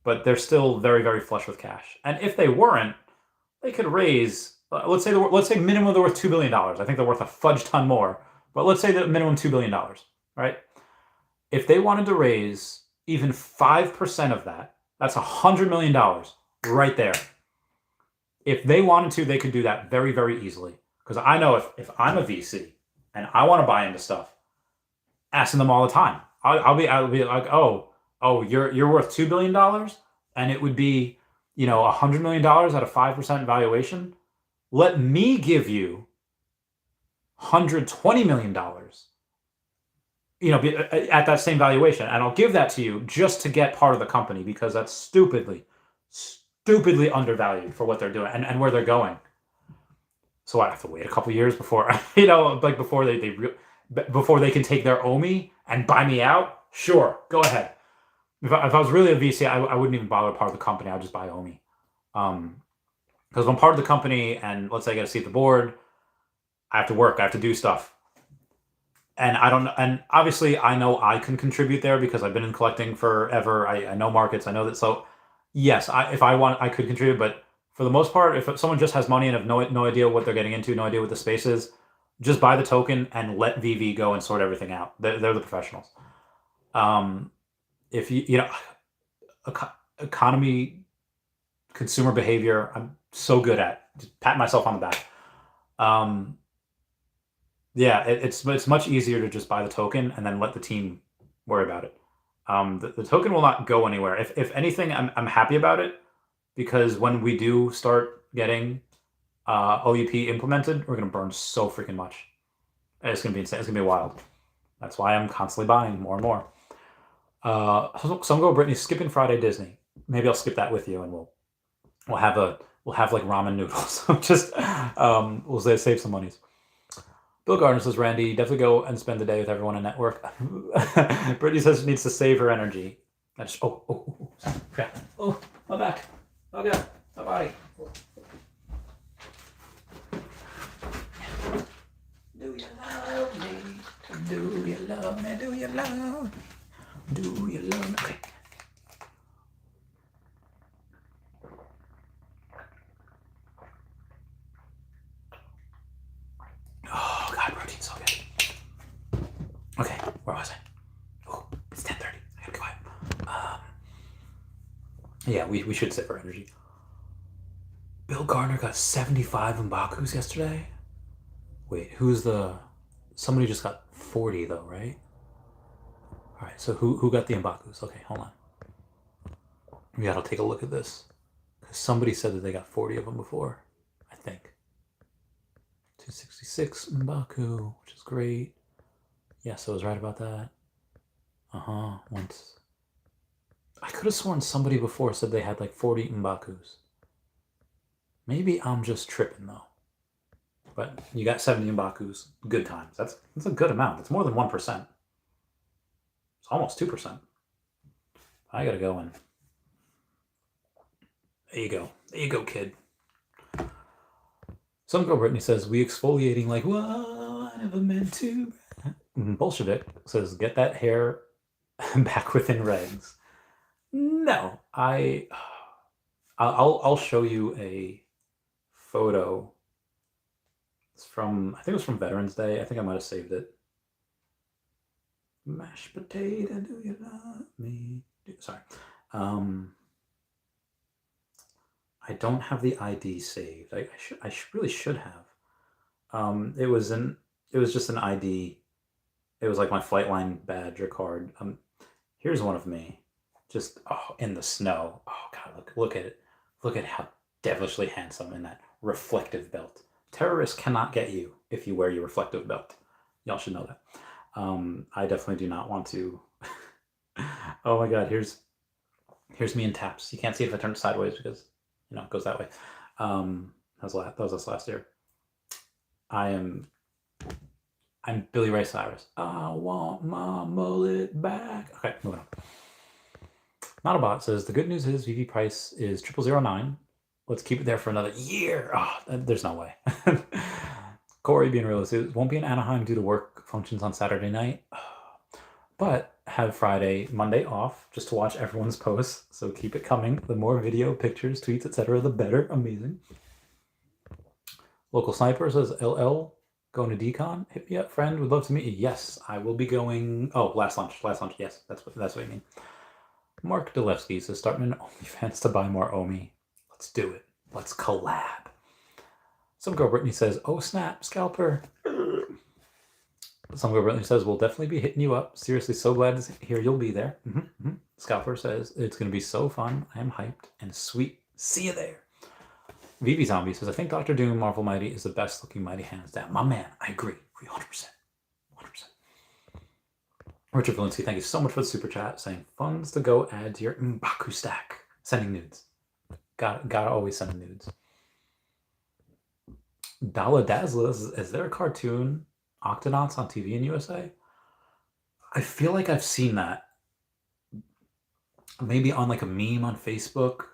but they're still very, very flush with cash. And if they weren't, they could raise, let's say minimum they're worth $2 billion. I think they're worth a fudge ton more, but let's say the minimum $2 billion, right? If they wanted to raise even 5% of that, that's $100 million right there. If they wanted to, they could do that very, very easily. Because I know if I'm a VC and I want to buy into stuff, asking them all the time, I'll be like, oh, you're worth $2 billion, and it would be, $100 million at a 5% valuation. Let me give you $120 million, at that same valuation, and I'll give that to you just to get part of the company, because that's stupidly undervalued for what they're doing and where they're going. So I have to wait a couple years before, before they can take their OMI and buy me out. Sure, go ahead. If I was really a VC, I wouldn't even bother part of the company. I'd just buy OMI. Because when I'm part of the company and let's say I get a seat at the board, I have to work, I have to do stuff. And and obviously I know I can contribute there because I've been in collecting forever. I know markets, I know that. So yes, if I want, I could contribute, but for the most part, if someone just has money and have no idea what they're getting into, no idea what the space is, just buy the token and let Veve go and sort everything out. They're the professionals. If economy, consumer behavior, I'm so good at. Just pat myself on the back. Yeah, it's much easier to just buy the token and then let the team worry about it. The token will not go anywhere. If anything, I'm happy about it, because when we do start getting OUP implemented, we're gonna burn so freaking much. It's gonna be insane. It's gonna be wild. That's why I'm constantly buying more and more. Some go, Brittany, skipping Friday Disney. Maybe I'll skip that with you, and we'll have like ramen noodles. Just we'll save some monies. Bill Gardner says, Randy, definitely go and spend the day with everyone in network. Brittany says she needs to save her energy. Oh, my back. Oh god, my body. Do you love me? Do you love me? Do you love me? Do you love me? Okay. Oh god, protein's so good. Okay, where was I? Oh, it's 10:30. I gotta be quiet. Yeah, we should save our energy. Bill Gardner got 75 M'Bakus yesterday. Wait, somebody just got 40 though, right? All right, so who got the M'Bakus? Okay, hold on. We gotta take a look at this, because somebody said that they got 40 of them before, I think. 266 M'Baku, which is great. Yes, I was right about that. Once. I could have sworn somebody before said they had like 40 M'Bakus. Maybe I'm just tripping though. But you got 70 M'Bakus. Good times. That's a good amount. It's more than 1%. It's almost 2%. I gotta go in. There you go. There you go, kid. Some girl Brittany says, we exfoliating like, whoa, I never meant to. Bolshevik says, get that hair back within regs. No, I'll show you a photo. It's from, I think it was from Veterans Day. I think I might have saved it. Mashed potato, do you love me? Sorry. I don't have the ID saved. I really should have. It was just an ID. It was like my Flightline badge or card. Here's one of me, just in the snow. Oh God, look at it. Look at how devilishly handsome in that reflective belt. Terrorists cannot get you if you wear your reflective belt. Y'all should know that. I definitely do not want to. Oh my God, here's me in taps. You can't see it if I turn it sideways because it goes that way. That was us last year. I'm Billy Ray Cyrus. I want my mullet back. Okay, moving on. Not a bot says the good news is VV price is 0009. Let's keep it there for another year. There's no way. Corey being realistic, won't be in Anaheim due to work functions on Saturday night, but have Monday off just to watch everyone's posts. So keep it coming. The more video, pictures, tweets, etc., the better. Amazing. Local Sniper says LL going to decon. Hit me up, friend. Would love to meet you. Yes, I will be going. Oh, last lunch. Yes, that's what you mean. Mark Delevsky says starting an OnlyFans to buy more OMI. Let's do it. Let's collab. Some girl Brittany says, oh snap, scalper. Some girl Brittany says, we'll definitely be hitting you up. Seriously, so glad to hear you'll be there. Scalper says, it's going to be so fun. I am hyped and sweet. See you there. Veve Zombie says, I think Dr. Doom Marvel Mighty is the best looking Mighty hands down. My man, I agree. 100%. Richard Valinsky, thank you so much for the super chat, saying funds to go add to your Mbaku stack. Sending nudes. Gotta always send nudes. Dala Dazzler, is there a cartoon Octonauts on TV in USA? I feel like I've seen that. Maybe on like a meme on Facebook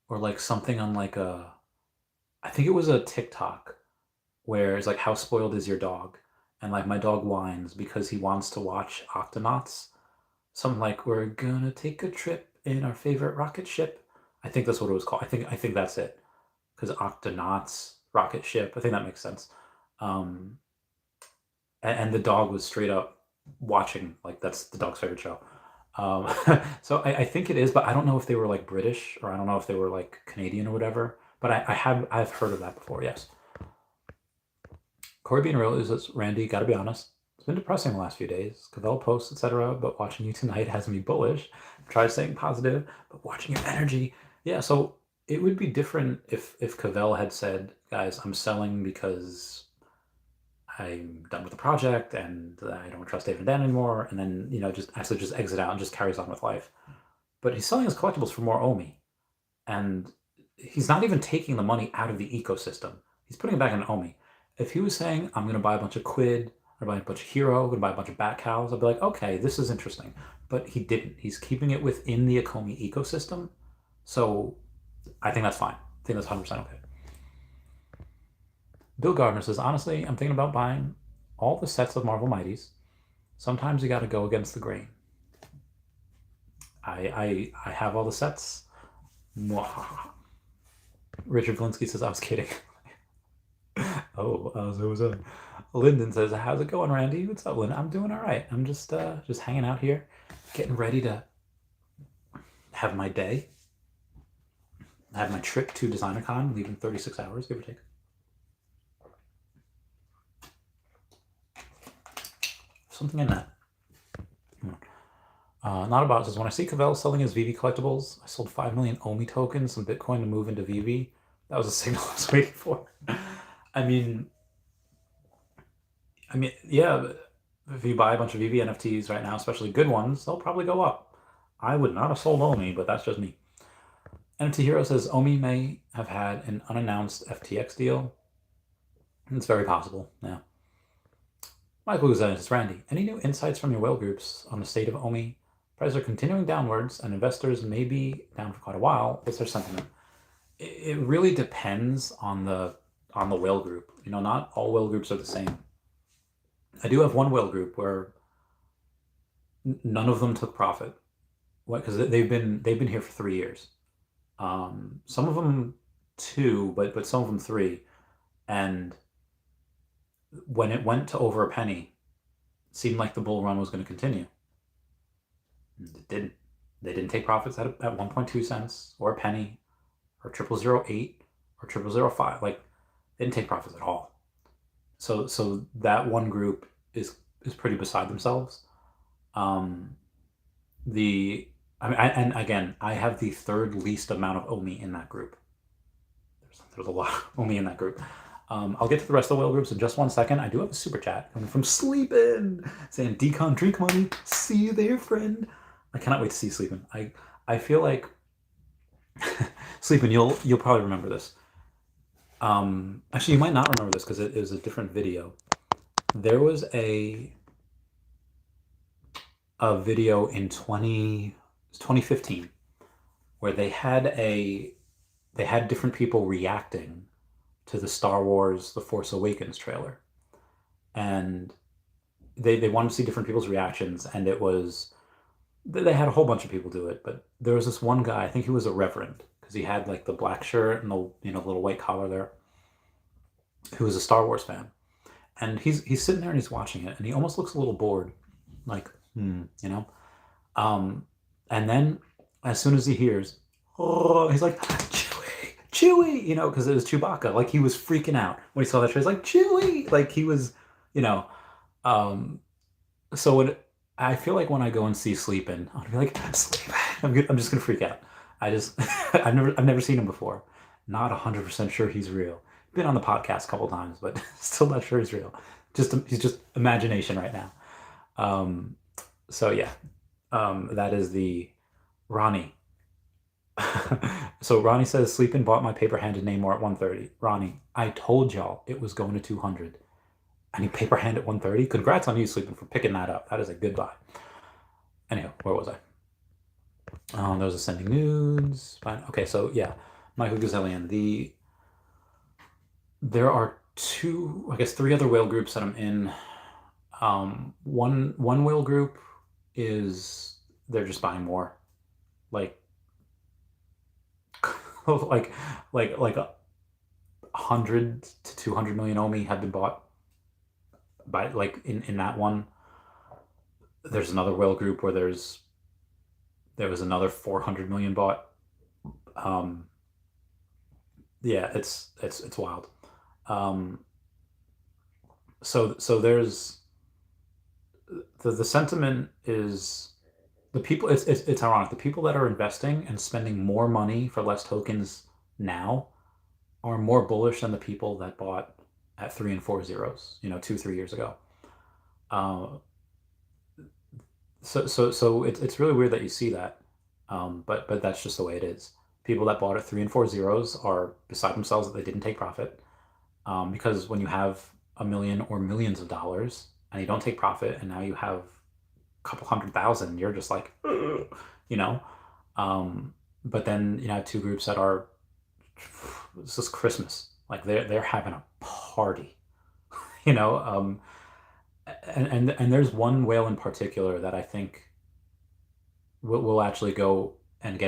or like something on like I think it was a TikTok where it's like, how spoiled is your dog? And like my dog whines because he wants to watch Octonauts. Something like, we're gonna take a trip in our favorite rocket ship. I think that's what it was called. I think that's it. Because Octonauts, rocket ship, I think that makes sense. And the dog was straight up watching, like that's the dog's favorite show. So I think it is, but I don't know if they were like British or I don't know if they were like Canadian or whatever. But I've heard of that before, yes. Corey being real is Randy, gotta be honest. It's been depressing the last few days. Cavell posts, etc. But watching you tonight has me bullish. Try staying positive, but watching your energy. Yeah, so it would be different if Cavell had said, guys, I'm selling because I'm done with the project and I don't trust Dave and Dan anymore, and then just exit out and just carries on with life. But he's selling his collectibles for more OMI, and he's not even taking the money out of the ecosystem. He's putting it back in OMI. If he was saying, I'm going to buy a bunch of Quid, or buy a bunch of Hero, I'm going to buy a bunch of Bat Cows, I'd be like, okay, this is interesting. But he didn't. He's keeping it within the Akomi ecosystem. So I think that's fine. I think that's 100% okay. Bill Gardner says, honestly, I'm thinking about buying all the sets of Marvel Mighties. Sometimes you got to go against the grain. I have all the sets. Richard Valinsky says, I was kidding. So what's up? Lyndon says, how's it going, Randy? What's up, Lyndon? I'm doing all right. I'm just hanging out here, getting ready to have my day. I have my trip to DesignerCon, leaving 36 hours, give or take. Something in that. Not about says, when I see Cavell selling his Veve collectibles, I sold 5 million OMI tokens, some Bitcoin to move into Veve. That was a signal I was waiting for. I mean, yeah, if you buy a bunch of Veve NFTs right now, especially good ones, they'll probably go up. I would not have sold OMI, but that's just me. NFT Hero says, OMI may have had an unannounced FTX deal. It's very possible, yeah. Michael Guzan says, Randy, any new insights from your whale groups on the state of OMI? Prices are continuing downwards, and investors may be down for quite a while. What's their sentiment? It really depends on the whale group. Not all whale groups are the same. I do have one whale group where none of them took profit. What? Because they've been here for 3 years. Some of them two, but some of them three. And when it went to over a penny, it seemed like the bull run was going to continue. It didn't. They didn't take profits at 1.2 cents or a penny or 0008 or 0005. Like, they didn't take profits at all. So that one group is pretty beside themselves. Um, and again, I have the third least amount of OMI in that group. There's a lot of OMI in that group. I'll get to the rest of the whale groups in just 1 second. I do have a super chat coming from Sleepin, saying, "Decon drink money. See you there, friend." I cannot wait to see Sleepin. I feel like Sleepin, you'll probably remember this. Actually, you might not remember this because it was a different video. There was a video in 2015 where they had different people reacting to the Star Wars The Force Awakens trailer, and they wanted to see different people's reactions, and they had a whole bunch of people do it, but there was this one guy, I think he was a reverend, because he had like the black shirt and the little white collar there, who was a Star Wars fan, and he's sitting there and he's watching it, and he almost looks a little bored, like and then as soon as he hears, oh, he's like, Chewie, because it was Chewbacca. Like, he was freaking out when he saw that trailer. He's like, Chewie, like he was, so I feel like when I go and see Sleepin', I'll be like, Sleepin'. I'm just gonna freak out. I've never seen him before. Not 100% sure he's real. Been on the podcast a couple times, but still not sure he's real. He's just imagination right now. So yeah, that is the Ronnie. So Ronnie says, Sleepin' bought my paper-handed Namor at 130. Ronnie, I told y'all it was going to 200. And he paper-handed at 130? Congrats on you, Sleepin', for picking that up. That is a good buy. Anyhow, where was I? There was a sending nudes. Fine. Okay, so yeah, Michael Gazillian. There are three other whale groups that I'm in. One whale group is they're just buying more, like 100 to 200 million OMI have been bought by, like, in that one. There's another whale group where there was another 400 million bought. Yeah, it's wild. So there's the sentiment is the people. It's ironic. The people that are investing and spending more money for less tokens now are more bullish than the people that bought at 3 and 4 zeros, 2-3 years ago. So it's really weird that you see that, but that's just the way it is. People that bought at 3 and 4 zeros are beside themselves that they didn't take profit, because when you have a million or millions of dollars and you don't take profit, and now you have a couple 100,000, you're just like, but then you have two groups that are, this is Christmas, like they're having a party, and there's one whale in particular that I think will actually go and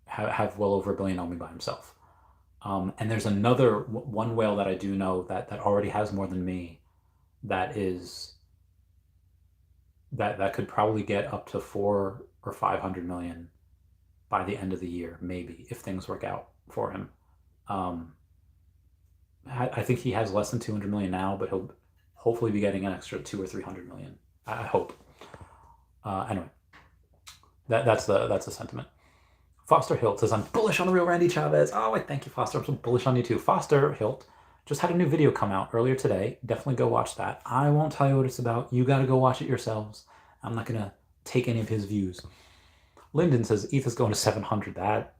have well over 1 billion OMI by himself. And there's another one whale that I do know that already has more than me, that could probably get up to 400 or 500 million by the end of the year, maybe, if things work out for him. I think he has less than 200 million now, but he'll hopefully be getting an extra 200 or 300 million. I hope. Anyway, that's the sentiment. Foster Hilt says, I'm bullish on the real Randy Chavez. Oh, I thank you, Foster. I'm so bullish on you too. Foster Hilt just had a new video come out earlier today. Definitely go watch that. I won't tell you what it's about. You got to go watch it yourselves. I'm not going to take any of his views. Lyndon says, ETH is going to 700. That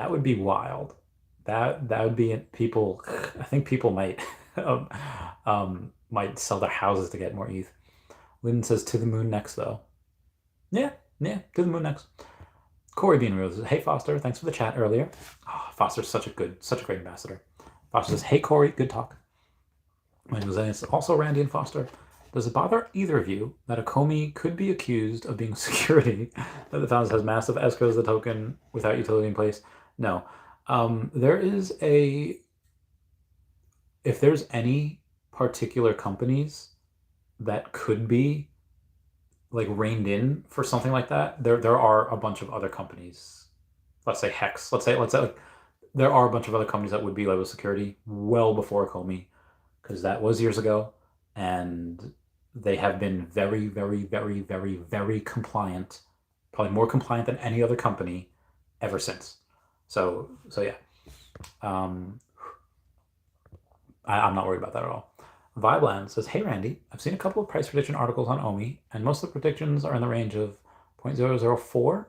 would be wild. That would be people. I think people might sell their houses to get more ETH. Lyndon says, to the moon next, though. Yeah, to the moon next. Corey Bean Rose says, hey Foster, thanks for the chat earlier. Oh, Foster's such a great ambassador. Foster says, hey Corey, good talk. When was saying, also Randy and Foster, does it bother either of you that a Comey could be accused of being security that the founders has massive escrows the token without utility in place? No. There is if there's any particular companies that could be like reined in for something like that, there are a bunch of other companies. Let's say Hex. Let's say like there are a bunch of other companies that would be liable security well before Comey, because that was years ago, and they have been very, very, very, very, very compliant, probably more compliant than any other company ever since. So yeah, I'm not worried about that at all. Vibeland says, hey Randy, I've seen a couple of price prediction articles on OMI, and most of the predictions are in the range of 0.004,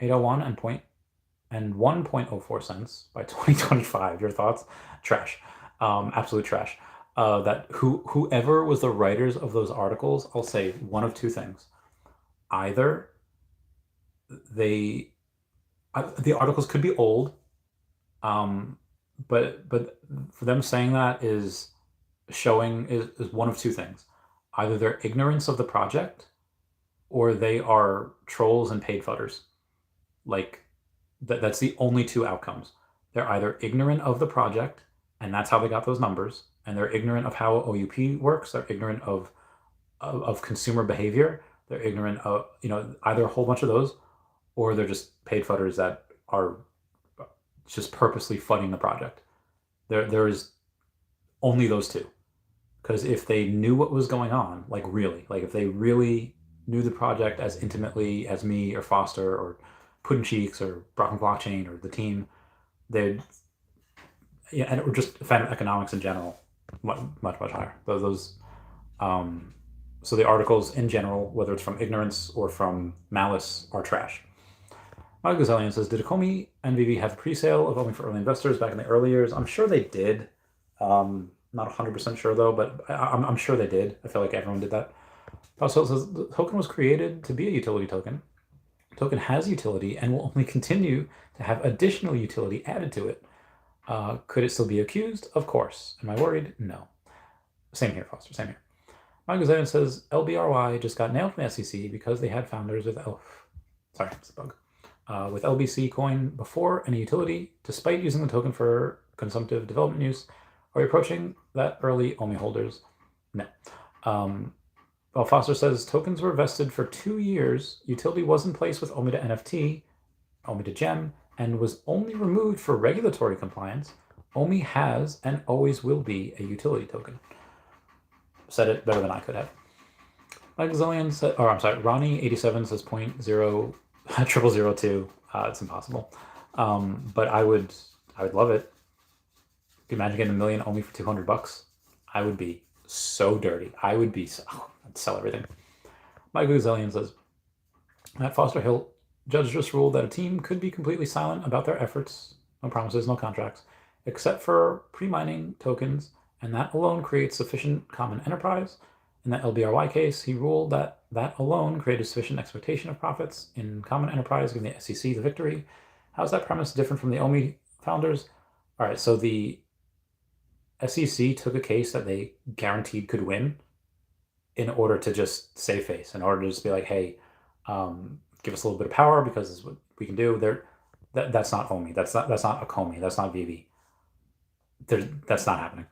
801, and 1.04 cents by 2025. Your thoughts? Trash. Absolute trash. That whoever was the writers of those articles, I'll say one of two things. Either the articles could be old, but for them saying that is one of two things. Either their ignorance of the project, or they are trolls and paid fudders. Like that's the only two outcomes. They're either ignorant of the project, and that's how they got those numbers, and they're ignorant of how OUP works. They're ignorant of consumer behavior. They're ignorant of either a whole bunch of those, or they're just paid fudders that are just purposely fudding the project. There is only those two. Because if they knew what was going on, like if they really knew the project as intimately as me or Foster or Puddin' Cheeks or Brockman Blockchain or the team, they'd or just fan of economics in general, much higher. So the articles in general, whether it's from ignorance or from malice, are trash. Mike Gazelian says, did Comey and Veve have pre-sale of OMI for early investors back in the early years? I'm sure they did. Not 100% sure though, but I'm sure they did. I feel like everyone did that. Also, it says the token was created to be a utility token. The token has utility and will only continue to have additional utility added to it. Could it still be accused? Of course. Am I worried? No. Same here, Foster. Same here. Mike Gazelian says LBRY just got nailed from the SEC because they had founders with sorry, it's a bug. With LBC coin before any utility, despite using the token for consumptive development use. Are we approaching that early OMI holders? No. Well, Foster says tokens were vested for 2 years. Utility was in place with OMI to NFT, OMI to GEM, and was only removed for regulatory compliance. OMI has and always will be a utility token. Said it better than I could have. Mike Zillion said, Ronnie87 says 0.0002. It's impossible. But I would love it. Can you imagine getting $1 million only for $200? I would be so dirty. I'd sell everything. Mike Gazelian says, at Foster Hill, judge just ruled that a team could be completely silent about their efforts, no promises, no contracts, except for pre-mining tokens, and that alone creates sufficient common enterprise. In that LBRY case, he ruled that alone created sufficient expectation of profits in common enterprise, giving the SEC the victory. How is that premise different from the OMI founders? All right, so the SEC took a case that they guaranteed could win in order to just save face, in order to just be like, hey, give us a little bit of power because this is what we can do. That's not OMI. That's not a Comey. That's not Veve. That's not happening.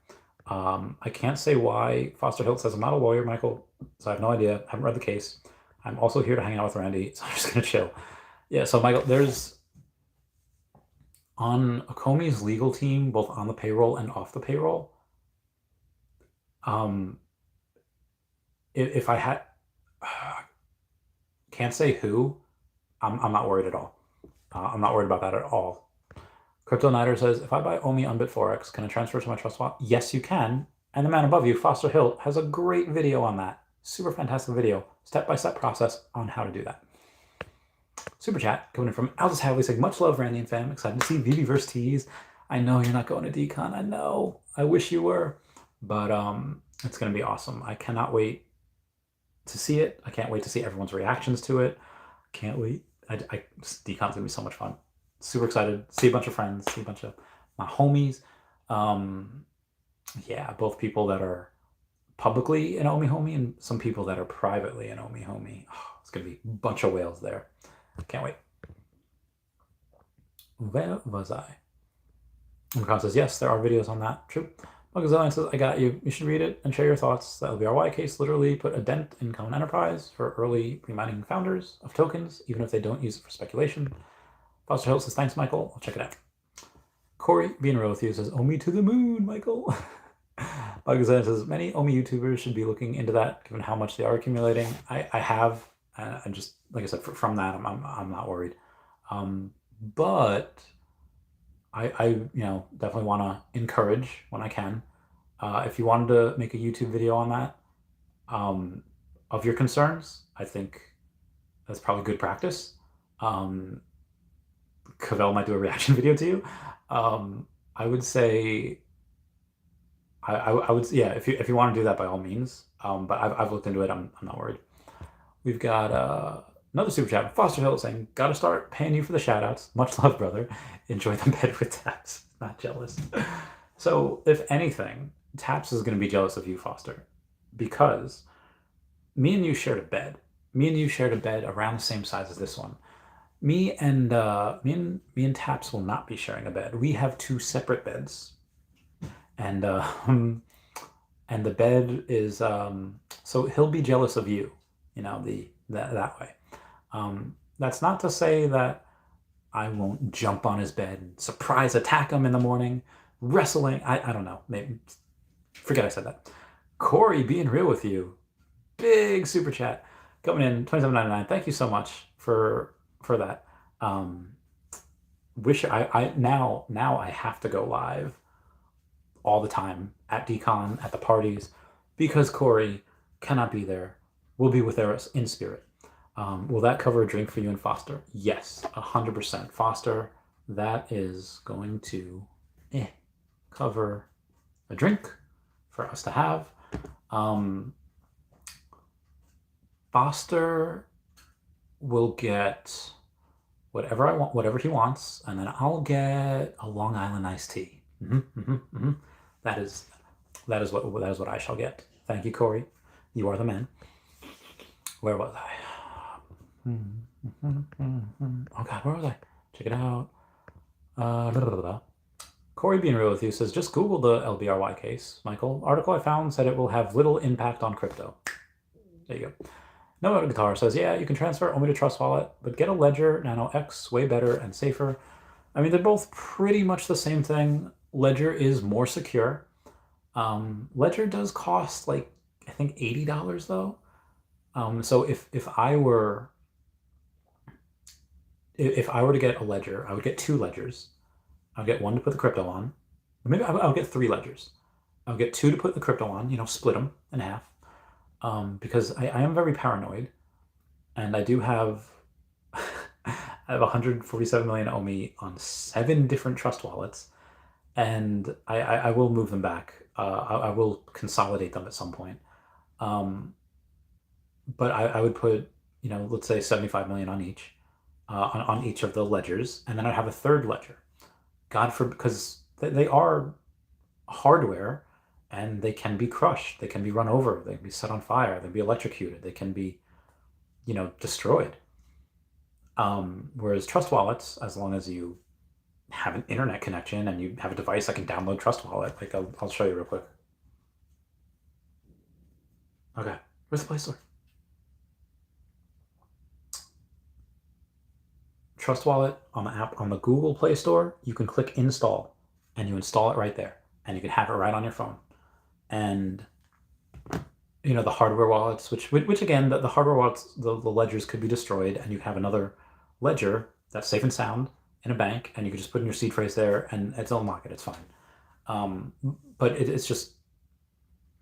I can't say why Foster Hilt says I'm not a lawyer, Michael, so I have no idea. I haven't read the case. I'm also here to hang out with Randy, so I'm just going to chill. Yeah, so Michael, there's on Comey's legal team, both on the payroll and off the payroll, if I had, can't say who, I'm not worried at all. I'm not worried about that at all. Crypto Nighter says, if I buy OMI on BitForex, can I transfer to my trust wallet? Yes, you can. And the man above you, Foster Hilt, has a great video on that. Super fantastic video, step-by-step process on how to do that. Super chat coming in from Aldous Hadley saying, much love, Randy and fam. Excited to see Veve versus Tees. I know you're not going to Decon. I know. I wish you were. But it's going to be awesome. I cannot wait to see it. I can't wait to see everyone's reactions to it. Can't wait. Decon's going to be so much fun. Super excited. See a bunch of friends. See a bunch of my homies. Yeah, both people that are publicly an OMI homie and some people that are privately an OMI homie. Oh, it's going to be a bunch of whales there. Can't wait. Where was I? Omicron says, yes, there are videos on that. True. Gazillion says, I got you. You should read it and share your thoughts. The LBRY case literally put a dent in common enterprise for early pre-mining founders of tokens, even if they don't use it for speculation. Foster Hill says, thanks, Michael. I'll check it out. Corey, being real with you, says, OMI to the moon, Michael. Gazillion says, many OMI YouTubers should be looking into that, given how much they are accumulating. I have, and just, like I said, from that, I'm not worried. But I definitely want to encourage when I can. If you wanted to make a YouTube video on that, of your concerns, I think that's probably good practice. Cavell might do a reaction video to you. I would say, I would, yeah, if you want to do that, by all means. But I've looked into it. I'm not worried. We've got another super chat. Foster Hill saying, gotta start paying you for the shout outs. Much love, brother. Enjoy the bed with Taps. Not jealous. So if anything, Taps is going to be jealous of you, Foster, because me and you shared a bed. Me and you shared a bed around the same size as this one. Me and Taps will not be sharing a bed. We have two separate beds, and the bed is so he'll be jealous of you. That way. That's not to say that I won't jump on his bed and surprise attack him in the morning, wrestling. I don't know. Maybe forget I said that. Corey, being real with you, big super chat coming in, $27.99. Thank you so much for that. Wish I now I have to go live all the time at Decon, at the parties, because Corey cannot be there. We'll be with us in spirit. Will that cover a drink for you and Foster? Yes, 100%. Foster, that is going to cover a drink for us to have. Foster will get whatever I want, whatever he wants, and then I'll get a Long Island iced tea. That is what I shall get. Thank you, Corey. You are the man. Where was I? Oh God, where was I? Check it out. Corey, being real with you, says, just Google the LBRY case, Michael. Article I found said it will have little impact on crypto. There you go. No Guitar says, yeah, you can transfer OMI to Trust Wallet, but get a Ledger Nano X, way better and safer. I mean, they're both pretty much the same thing. Ledger is more secure. Ledger does cost like, I think $80 though. So if I were to get a ledger, I would get two ledgers. I would get one to put the crypto on. Maybe I would get three ledgers. I would get two to put the crypto on, split them in half. Because I am very paranoid, and I do have I have 147 million OMI on 7 different trust wallets, and I will move them back. I will consolidate them at some point. But I would put, let's say 75 million on each, on each of the ledgers, and then I'd have a third ledger. Because they are hardware, and they can be crushed, they can be run over, they can be set on fire, they can be electrocuted, they can be, destroyed. Whereas trust wallets, as long as you have an internet connection and you have a device that can download Trust Wallet, like I'll show you real quick. Okay, where's the Play Store? Trust Wallet on the app, on the Google Play Store, you can click install and you install it right there, and you can have it right on your phone. And the hardware wallets, which again, the hardware wallets, the ledgers could be destroyed, and you have another ledger that's safe and sound in a bank, and you can just put in your seed phrase there, and it'll unlock it. It's fine. But it's just,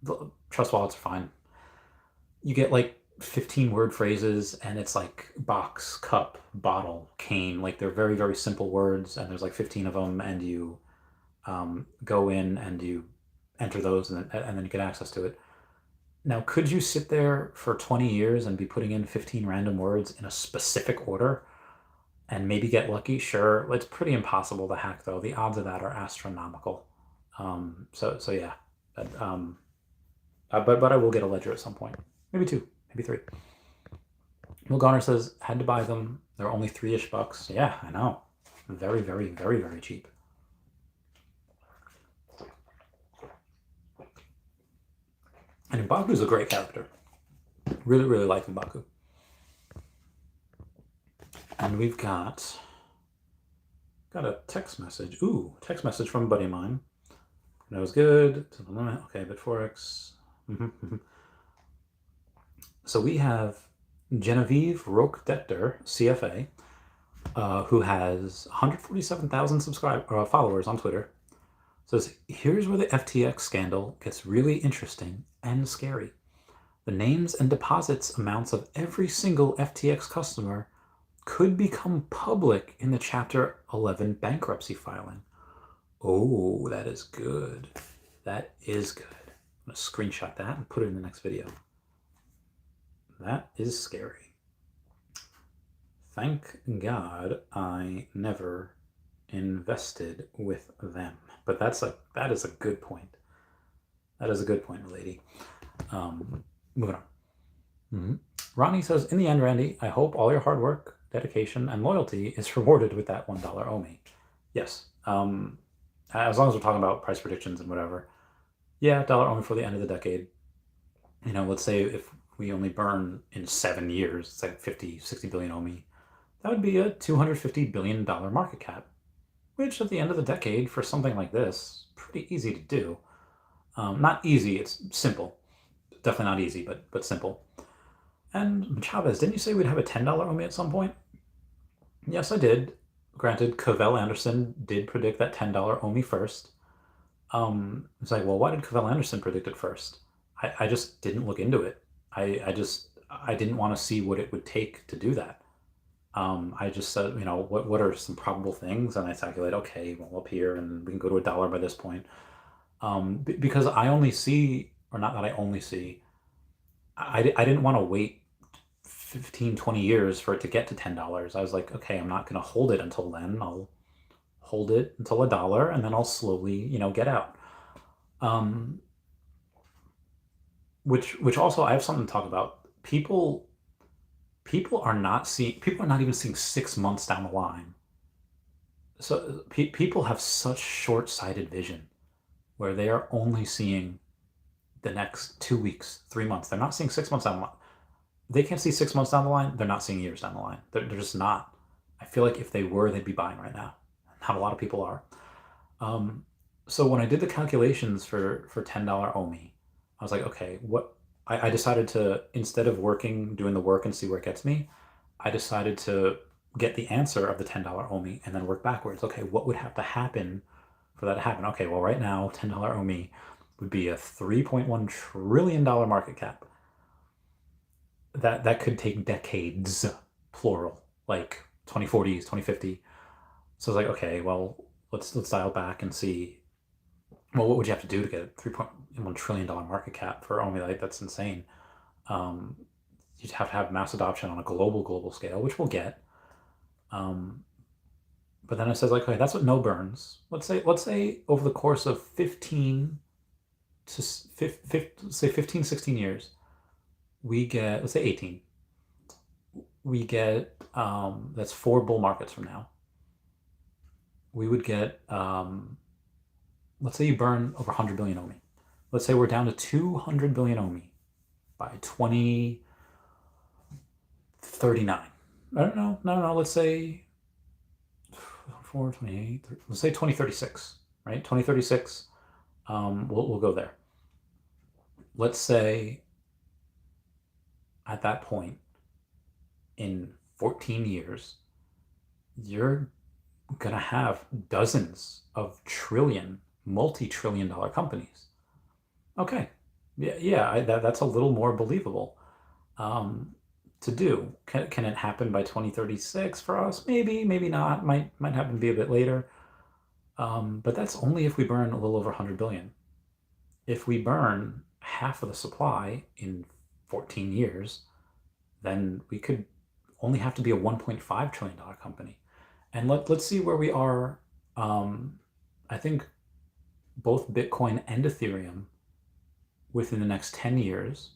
the trust wallets are fine. You get like 15 word phrases, and it's like box, cup, bottle, cane. Like they're very, very simple words, and there's like 15 of them, and you go in and you enter those, and then you get access to it. Now, could you sit there for 20 years and be putting in 15 random words in a specific order and maybe get lucky? Sure. It's pretty impossible to hack, though. The odds of that are astronomical. So yeah. But I will get a ledger at some point. Maybe 2, maybe 3. Will Garner says, had to buy them. They're only $3-ish. Yeah, I know. Very, very, very, very cheap. And M'Baku's a great character. Really, really like M'Baku. And we've got a text message. Ooh, text message from a buddy of mine. That was good. To the limit. Okay, Bitforex. So we have Genevieve Roque-Detter, CFA, who has 147,000 followers on Twitter. Says, here's where the FTX scandal gets really interesting and scary. The names and deposits amounts of every single FTX customer could become public in the Chapter 11 bankruptcy filing. Oh, that is good. That is good. I'm going to screenshot that and put it in the next video. That is scary. Thank God I never invested with them. But that is a good point. That is a good point, lady. Moving on. Mm-hmm. Ronnie says, in the end, Randy, I hope all your hard work, dedication, and loyalty is rewarded with that $1 OMI. Yes. As long as we're talking about price predictions and whatever. Yeah, $1 OMI for the end of the decade. Let's say if we only burn in 7 years, it's like 50, 60 billion OMI. That would be a $250 billion market cap, which at the end of the decade for something like this, pretty easy to do. Not easy, it's simple. Definitely not easy, but simple. And Chavez, didn't you say we'd have a $10 OMI at some point? Yes, I did. Granted, Cavell Anderson did predict that $10 OMI first. It's like, well, why did Cavell Anderson predict it first? I just didn't look into it. I didn't want to see what it would take to do that. I just said, what are some probable things? And I calculate, okay, well, up here, and we can go to $1 by this point. Because I only see, or not that I only see, I didn't want to wait 15, 20 years for it to get to $10. I was like, okay, I'm not going to hold it until then. I'll hold it until $1, and then I'll slowly, get out. Which also, I have something to talk about. People are not even seeing 6 months down the line. So people have such short-sighted vision where they are only seeing the next 2 weeks, 3 months. They're not seeing 6 months down the line. They can't see 6 months down the line. They're not seeing years down the line. They're just not. I feel like if they were, they'd be buying right now. Not a lot of people are. So when I did the calculations for $10 OMI, I was like, okay, I decided to, instead of doing the work and see where it gets me, I decided to get the answer of the $10 OMI and then work backwards. Okay, what would have to happen for that to happen? Okay, well, right now, $10 OMI would be a $3.1 trillion market cap. That could take decades, plural, like 2040s, 2050. So I was like, okay, well, let's dial back and see, well, what would you have to do to get a $3.1 trillion market cap for OMI? Like, that's insane. You'd have to have mass adoption on a global scale, which we'll get. But then it says, like, okay, that's what no burns. Let's say over the course of 15 to 15, 16 years, we get, let's say 18. We get, that's 4 bull markets from now. We would get, let's say you burn over 100 billion OMI. Let's say we're down to 200 billion OMI by 2039. I don't know. No. Let's say 428. Let's say 2036. Right? 2036. We'll go there. Let's say at that point, in 14 years, you're gonna have dozens of multi-trillion dollar companies. Okay, yeah, that's a little more believable to do. Can it happen by 2036 for us? Maybe not. Might happen to be a bit later. But that's only if we burn a little over 100 billion. If we burn half of the supply in 14 years, then we could only have to be a $1.5 trillion company. And let's see where we are. I think both Bitcoin and Ethereum within the next 10 years,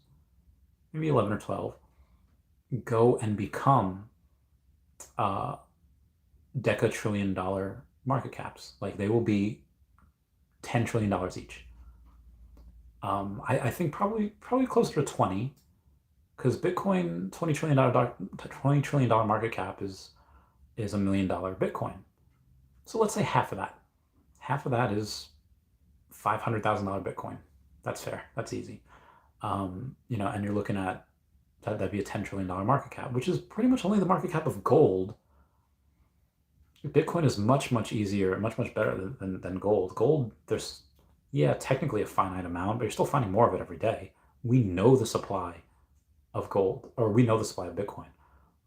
maybe 11 or 12, go and become decatrillion-dollar market caps. Like they will be $10 trillion each. I think probably closer to 20, because Bitcoin $20 trillion market cap is $1 million Bitcoin. So let's say half of that. Half of that is $500,000 Bitcoin. That's fair. That's easy. And you're looking at that'd be a $10 trillion market cap, which is pretty much only the market cap of gold. Bitcoin is much, much easier, much, much better than gold. Gold, there's, technically a finite amount, but you're still finding more of it every day. We know the supply of gold, or we know the supply of Bitcoin.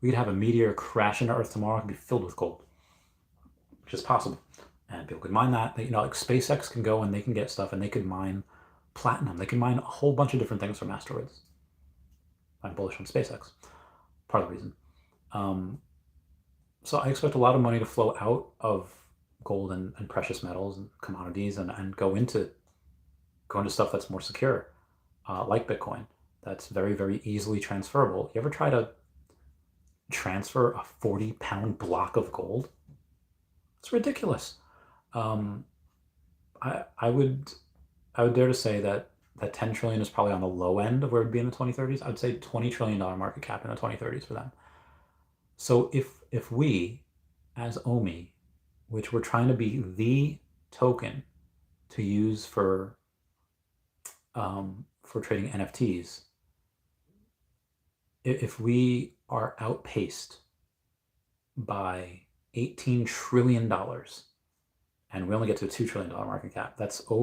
We could have a meteor crash into Earth tomorrow and be filled with gold, which is possible. And people could mine that. Like SpaceX can go and they can get stuff and they could mine platinum. They can mine a whole bunch of different things from asteroids. I'm bullish on SpaceX. Part of the reason. So I expect a lot of money to flow out of gold and precious metals and commodities and go into stuff that's more secure, like Bitcoin. That's very, very easily transferable. You ever try to transfer a 40-pound block of gold? It's ridiculous. I would dare to say that 10 trillion is probably on the low end of where it would be in the 2030s. I'd say $20 trillion market cap in the 2030s for them. So if we, as OMI, which we're trying to be the token to use for trading NFTs, if we are outpaced by $18 trillion and we only get to a $2 trillion market cap, that's well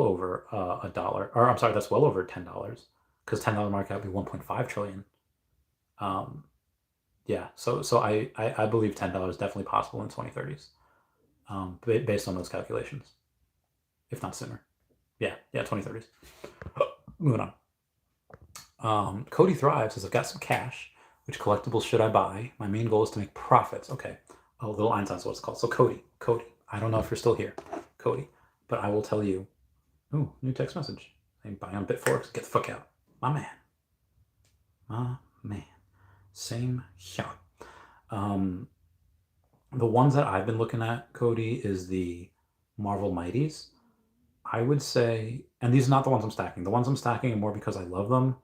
over $1, or I'm sorry, that's well over $10, because $10 market cap would be 1.5 trillion. So I believe $10 is definitely possible in 2030s, based on those calculations, if not sooner. 2030s. Moving on. Cody Thrive says, I've got some cash. Which collectibles should I buy? My main goal is to make profits. Okay. Oh, Little Einstein's what it's called. So Cody, I don't know if you're still here, Cody, but I will tell you. Ooh, new text message. Saying buy on Bitforex. Get the fuck out. My man. Same shot. The ones that I've been looking at, Cody, is the Marvel Mighties. I would say, and these are not the ones I'm stacking. The ones I'm stacking are more because I love them.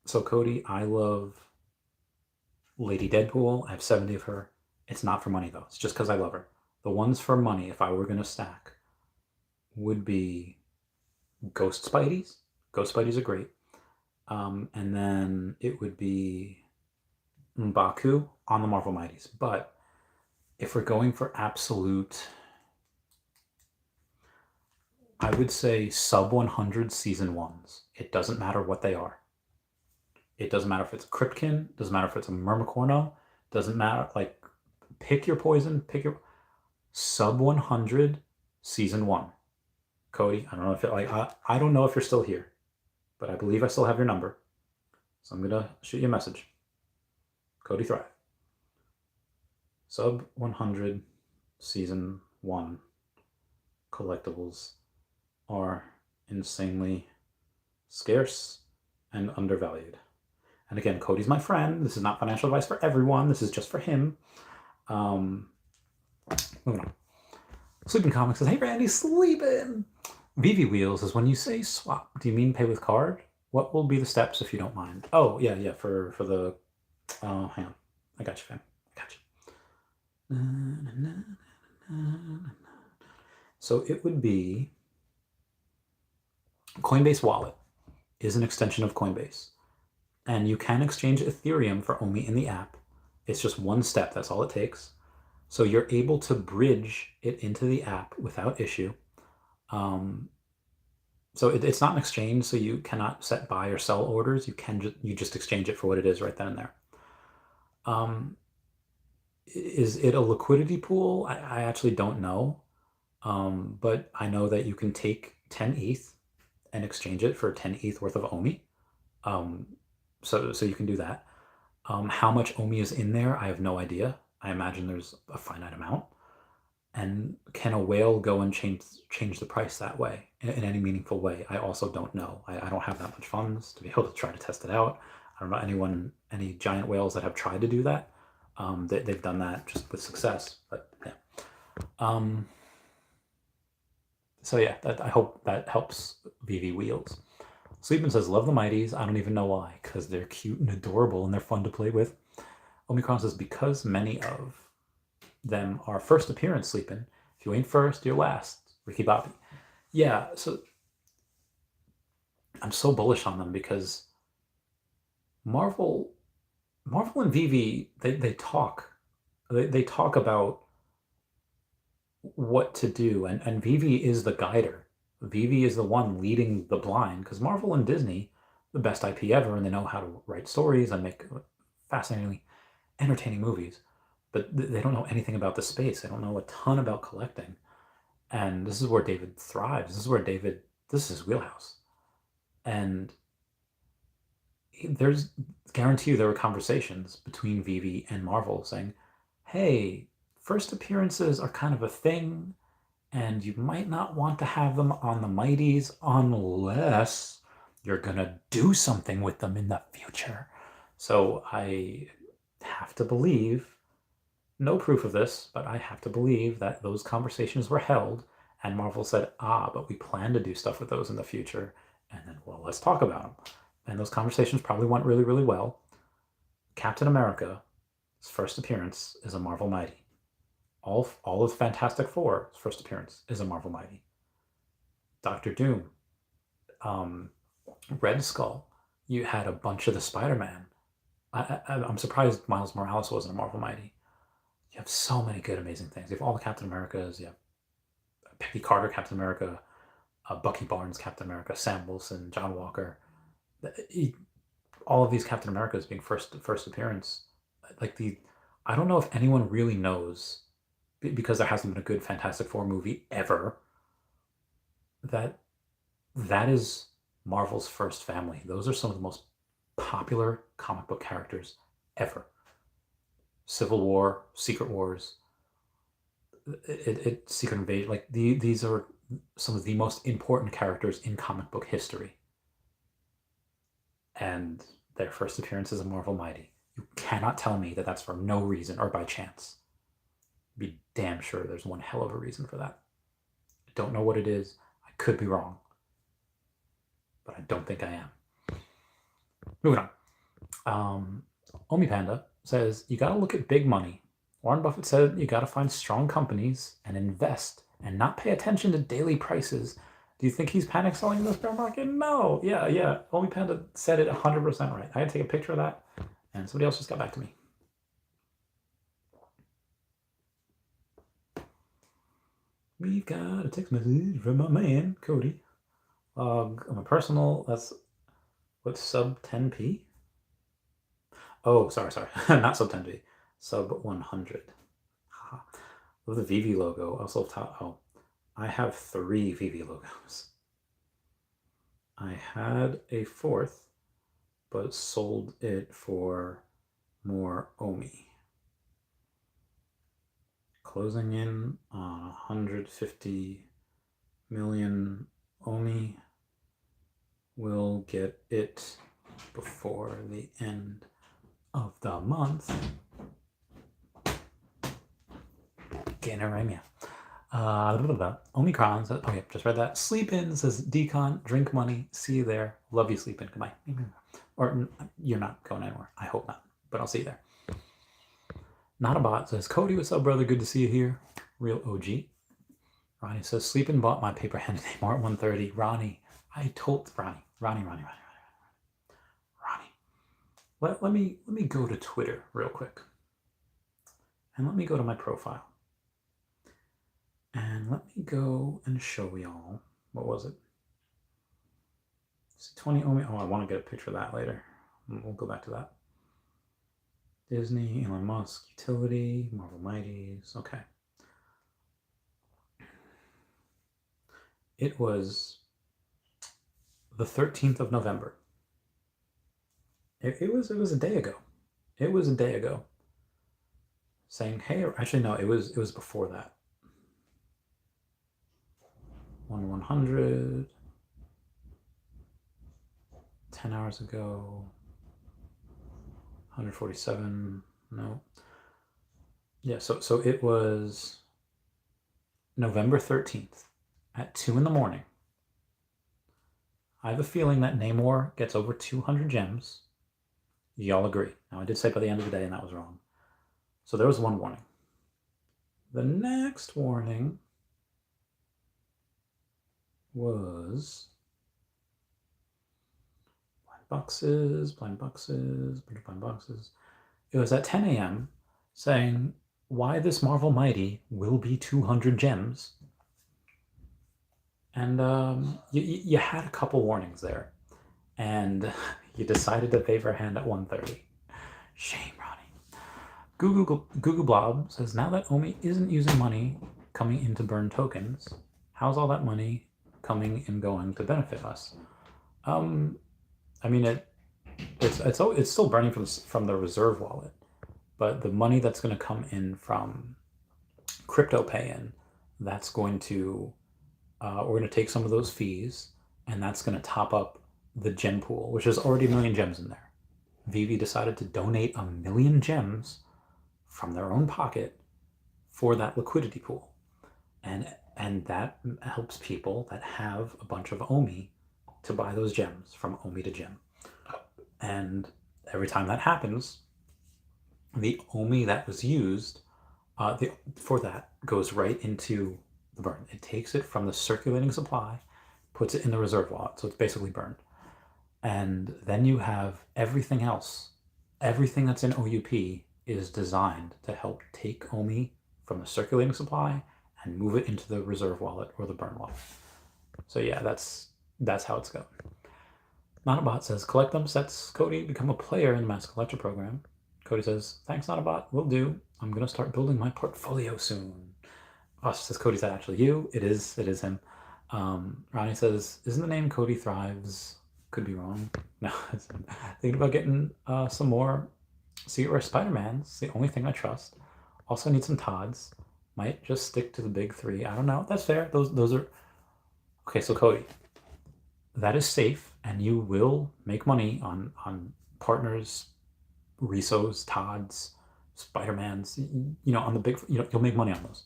So Cody, I love Lady Deadpool. I have 70 of her. It's not for money though. It's just because I love her. The ones for money, if I were going to stack, would be Ghost Spideys. Ghost Spideys are great. And then it would be M'Baku on the Marvel Mighties. But if we're going for absolute, I would say sub 100 season ones. It doesn't matter what they are. It doesn't matter if it's a Cryptkin. Doesn't matter if it's a Myrmicorno. Doesn't matter. Like, pick your poison. Pick your sub 100 season one. Cody, I don't know if I don't know if you're still here, but I believe I still have your number. So I'm gonna shoot you a message. Cody Thrive. Sub 100 season one collectibles are insanely scarce and undervalued. And again, Cody's my friend. This is not financial advice for everyone. This is just for him. Moving on. Sleeping Comics says, hey Randy, sleeping. Veve Wheels is when you say swap, do you mean pay with card? What will be the steps if you don't mind? Oh, yeah, for the, hang on. I got you, fam. I got you. So it would be Coinbase Wallet is an extension of Coinbase. And you can exchange Ethereum for OMI in the app. It's just one step. That's all it takes. So you're able to bridge it into the app without issue. So it's not an exchange, so you cannot set buy or sell orders. You just exchange it for what it is right then and there. Is it a liquidity pool? I actually don't know. But I know that you can take 10 ETH and exchange it for 10 ETH worth of OMI. So you can do that. How much OMI is in there, I have no idea. I imagine there's a finite amount. And can a whale go and change the price that way in any meaningful way? I also don't know. I don't have that much funds to be able to try to test it out. I don't know any giant whales that have tried to do that. They've done that just with success. But yeah. So yeah, I hope that helps Veve Wheels. Sleepin says, love the Mighties. I don't even know why, because they're cute and adorable and they're fun to play with. Omicron says, because many of them are first appearance Sleepin. If you ain't first, you're last. Ricky Bobby. Yeah, so I'm so bullish on them because Marvel and Veve, they talk. They talk about what to do, and Veve is the guider. Veve is the one leading the blind, because Marvel and Disney, the best IP ever, and they know how to write stories and make fascinatingly entertaining movies, but they don't know anything about the space. They don't know a ton about collecting, and this is where David thrives. This is his wheelhouse, and there's guarantee you there were conversations between Veve and Marvel saying, hey, first appearances are kind of a thing, and you might not want to have them on the Mighties unless you're gonna do something with them in the future. So I have to believe, no proof of this, but I have to believe that those conversations were held, and Marvel said, but we plan to do stuff with those in the future, and then, well, let's talk about them. And those conversations probably went really, really well. Captain America's first appearance is a Marvel Mighty. All of Fantastic Four's first appearance is a Marvel Mighty. Doctor Doom, Red Skull. You had a bunch of the Spider-Man. I'm surprised Miles Morales wasn't a Marvel Mighty. You have so many good, amazing things. You have all the Captain Americas. You have Peggy Carter, Captain America, Bucky Barnes, Captain America, Sam Wilson, John Walker. All of these Captain Americas being first appearance. I don't know if anyone really knows, because there hasn't been a good Fantastic Four movie ever, that is Marvel's first family. Those are some of the most popular comic book characters ever. Civil War, Secret Wars, Secret Invasion. These are some of the most important characters in comic book history. And their first appearance is a Marvel Mighty. You cannot tell me that that's for no reason or by chance. Be damn sure there's one hell of a reason for that. I don't know what it is. I could be wrong, but I don't think I am. Moving on. Omi Panda says, you got to look at big money. Warren Buffett said you got to find strong companies and invest and not pay attention to daily prices. Do you think he's panic selling in this bear market? No. Yeah. Omi Panda said it 100% right. I had to take a picture of that, and somebody else just got back to me. We've got a text message from my man, Cody. On my personal, what's sub 10p? Oh, sorry. Not sub 10p. Sub 100. With the Veve logo. Also, I have 3 Veve logos. I had a 4th, but sold it for more OMI. Closing in on 150 million OMI. We'll get it before the end of the month. Getting it right now. Omicron says, okay, just read that. Sleepin says, Decon, drink money, see you there. Love you, Sleepin. Goodbye. Or you're not going anywhere. I hope not, but I'll see you there. Not a bot says, Cody, what's up, brother? Good to see you here. Real OG. Ronnie says, Sleepin bought my paper hand name, Art 130. Ronnie, I told Ronnie. Let me go to Twitter real quick. And let me go to my profile. And let me go and show y'all, what was it? 20 OMI. Oh, I want to get a picture of that later. We'll go back to that. Disney, Elon Musk, Utility, Marvel Mighties. Okay. It was the 13th of November. It was a day ago. It was a day ago. Saying, hey, actually no, it was before that. 100. 10 hours ago. 147. No. Yeah, so it was November 13th at 2 in the morning. I have a feeling that Namor gets over 200 gems. Y'all agree. Now, I did say by the end of the day, and that was wrong. So there was one warning. The next warning was blind boxes. It was at 10 a.m. saying, why this Marvel Mighty will be 200 gems. And you had a couple warnings there. And you decided to favor a hand at 1:30. Shame, Ronnie. Google Blob says, now that OMI isn't using money coming in to burn tokens, how's all that money coming and going to benefit us? I mean, it's still burning from the reserve wallet, but the money that's going to come in from crypto pay-in, that's going to we're going to take some of those fees, and that's going to top up the gem pool, which is already 1 million gems in there. Veve decided to donate 1 million gems from their own pocket for that liquidity pool, and that helps people that have a bunch of OMI to buy those gems from OMI to gem. And every time that happens, the OMI that was used for that goes right into the burn. It takes it from the circulating supply, puts it in the reserve wallet, so it's basically burned. And then you have everything else. Everything that's in OUP is designed to help take OMI from the circulating supply and move it into the reserve wallet or the burn wallet. So yeah, that's how it's going. Notabot says, collect them sets, Cody, become a player in the Mass Collector program. Cody says, thanks, Notabot, will do. I'm going to start building my portfolio soon. Foster says, Cody, is that actually you? It is him. Ronnie says, isn't the name Cody Thrives? Could be wrong. No, thinking about getting some more Secret Rare Spider-Mans. It's the only thing I trust. Also need some Todds. Might just stick to the big 3. I don't know. That's fair. Those are... Okay, so Cody, that is safe, and you will make money on partners, Risos, Todds, Spider-Mans, on the big... you'll make money on those.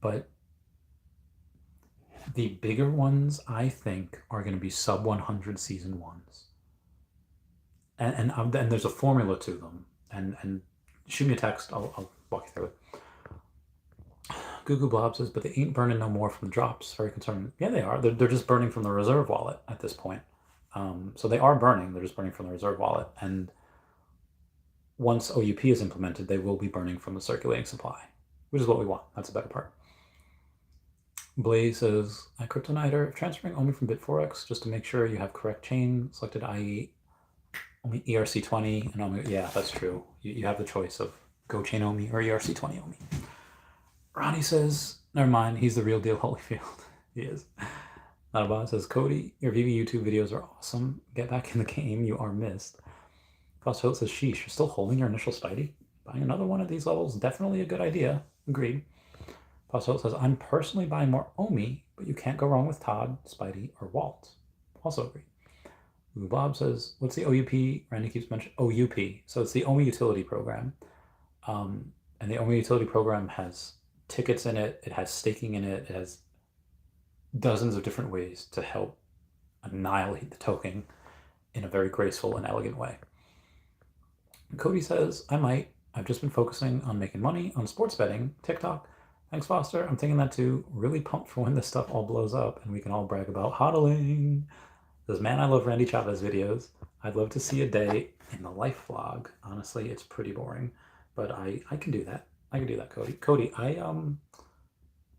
But the bigger ones, I think, are going to be sub 100 season ones. And there's a formula to them. And shoot me a text. I'll walk you through it. Google Blob says, but they ain't burning no more from the drops. Very concerning. Yeah, they are. They're just burning from the reserve wallet at this point. So they are burning. They're just burning from the reserve wallet. And once OUP is implemented, they will be burning from the circulating supply, which is what we want. That's the better part. Blaze says, at Kryptoniter, transferring OMI from Bit4x just to make sure you have correct chain selected, i.e. OMI ERC20 and OMI. Yeah, that's true. You have the choice of Go Chain OMI or ERC20 OMI. Ronnie says, never mind, he's the real deal, Holyfield. He is. Notabot says, Cody, your Veve YouTube videos are awesome. Get back in the game, you are missed. Crossfield says, sheesh, you're still holding your initial Spidey? Buying another one at these levels, definitely a good idea. Agreed. Crossfield says, I'm personally buying more OMI, but you can't go wrong with Todd, Spidey, or Walt. Also agreed. Bob says, what's the OUP? Randy keeps mentioning OUP. So it's the OMI utility program. And the OMI utility program has tickets in it. It has staking in it. It has dozens of different ways to help annihilate the token in a very graceful and elegant way. Cody says, I might. I've just been focusing on making money on sports betting, TikTok. Thanks, Foster. I'm thinking that too. Really pumped for when this stuff all blows up and we can all brag about hodling. Says, man, I love Randy Chavez videos. I'd love to see a day in the life vlog. Honestly, it's pretty boring, but I can do that. I can do that, Cody. Cody, I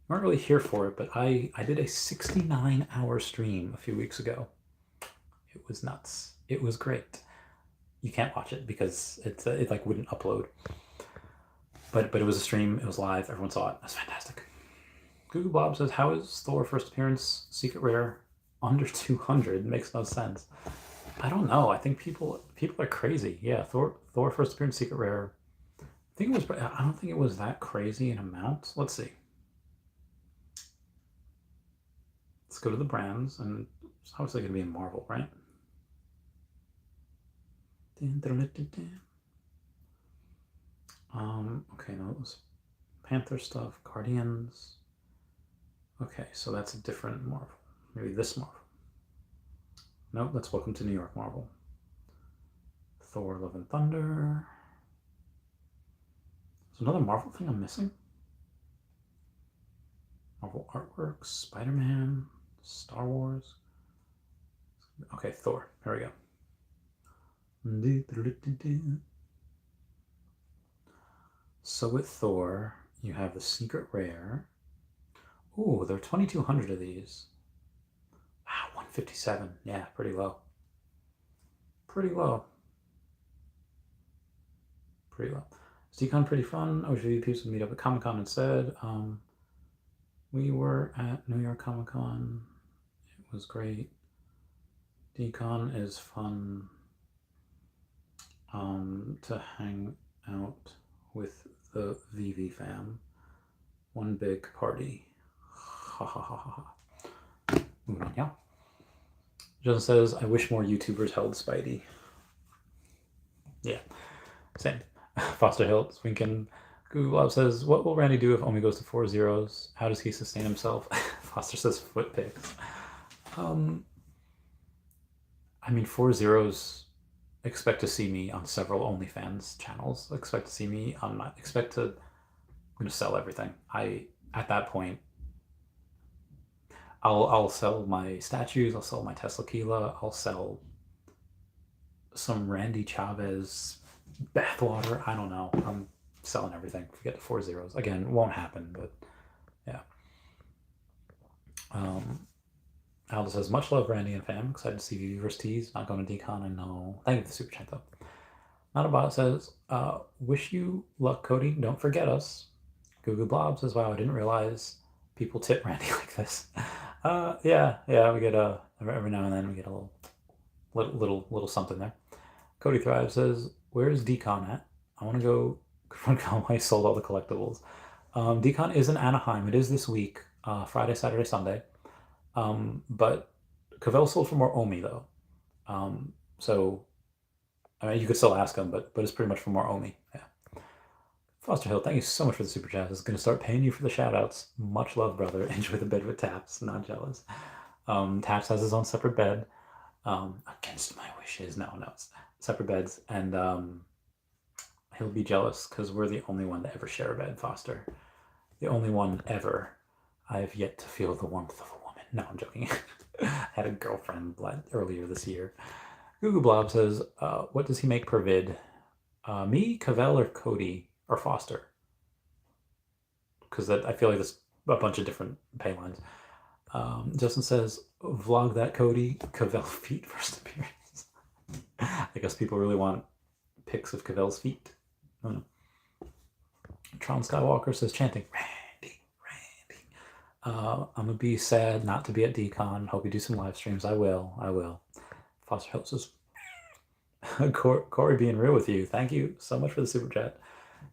weren't really here for it, but I did a 69-hour stream a few weeks ago. It was nuts. It was great. You can't watch it because it like wouldn't upload. But it was a stream. It was live. Everyone saw it. It was fantastic. Google Bob says, how is Thor first appearance secret rare under 200? Makes no sense. I don't know. I think people are crazy. Yeah, Thor first appearance secret rare. I don't think it was that crazy an amount. Let's see. let's go to the brands, and it's obviously going to be in Marvel, right? Okay, no, it was Panther stuff, Guardians. Okay, so that's a different Marvel. Maybe this Marvel. Nope, that's Welcome to New York Marvel. Thor, Love and Thunder. There's another Marvel thing I'm missing. Marvel artwork, Spider-Man, Star Wars. Okay, Thor. Here we go. So with Thor, you have the secret rare. Ooh, there are 2,200 of these. Wow, 157. Yeah, pretty low. Pretty low. Pretty low. Is Decon pretty fun? I wish people would meet up at Comic-Con instead. We were at New York Comic-Con. It was great. Decon is fun to hang out with the Veve fam. One big party. Ha ha ha ha. Moving on, yeah. Justin says, I wish more YouTubers held Spidey. Yeah, same. Foster Hill, Swinkin. Google Up says, what will Randy do if OMI goes to 4 zeros? How does he sustain himself? Foster says, foot picks. I mean, 4 zeros. Expect to see me on several OnlyFans channels. Expect to see me on my. I'm gonna sell everything. At that point, I'll sell my statues. I'll sell my Tesla Kila. I'll sell some Randy Chavez bathwater. I don't know. I'm selling everything. Forget the 4 zeros. Again, won't happen, but yeah. Aldo says, much love, Randy and fam. Excited to see you versus T's. Not going to Decon, I know. Thank you for the super chat, though. Not a bot says, wish you luck, Cody. Don't forget us. Google Blob says, wow, I didn't realize people tip Randy like this. Yeah, we get every now and then we get a little something there. Cody Thrive says, where is Decon at? I want to go confront how I sold all the collectibles. Decon is in Anaheim. It is this week, Friday, Saturday, Sunday. But Cavell sold for more OMI though. So I mean, you could still ask him, but it's pretty much for more OMI. Yeah. Foster Hill, thank you so much for the super chat. I was gonna start paying you for the shout outs. Much love, brother. Enjoy the bed with Taps. Not jealous. Taps has his own separate bed. Against my wishes. No, it's separate beds, and he'll be jealous because we're the only one to ever share a bed, Foster. The only one ever. I have yet to feel the warmth of a woman. No, I'm joking. I had a girlfriend earlier this year. Google Blob says, what does he make per vid? Me, Cavell, or Cody, or Foster? Because I feel like there's a bunch of different pay lines. Justin says, vlog that, Cody. Cavell feet first appearance. I guess people really want pics of Cavell's feet. I don't know. Tron Skywalker says, chanting, Randy. I'm gonna be sad not to be at Decon. Hope you do some live streams. I will. Foster Hill says, Corey being real with you. Thank you so much for the super chat.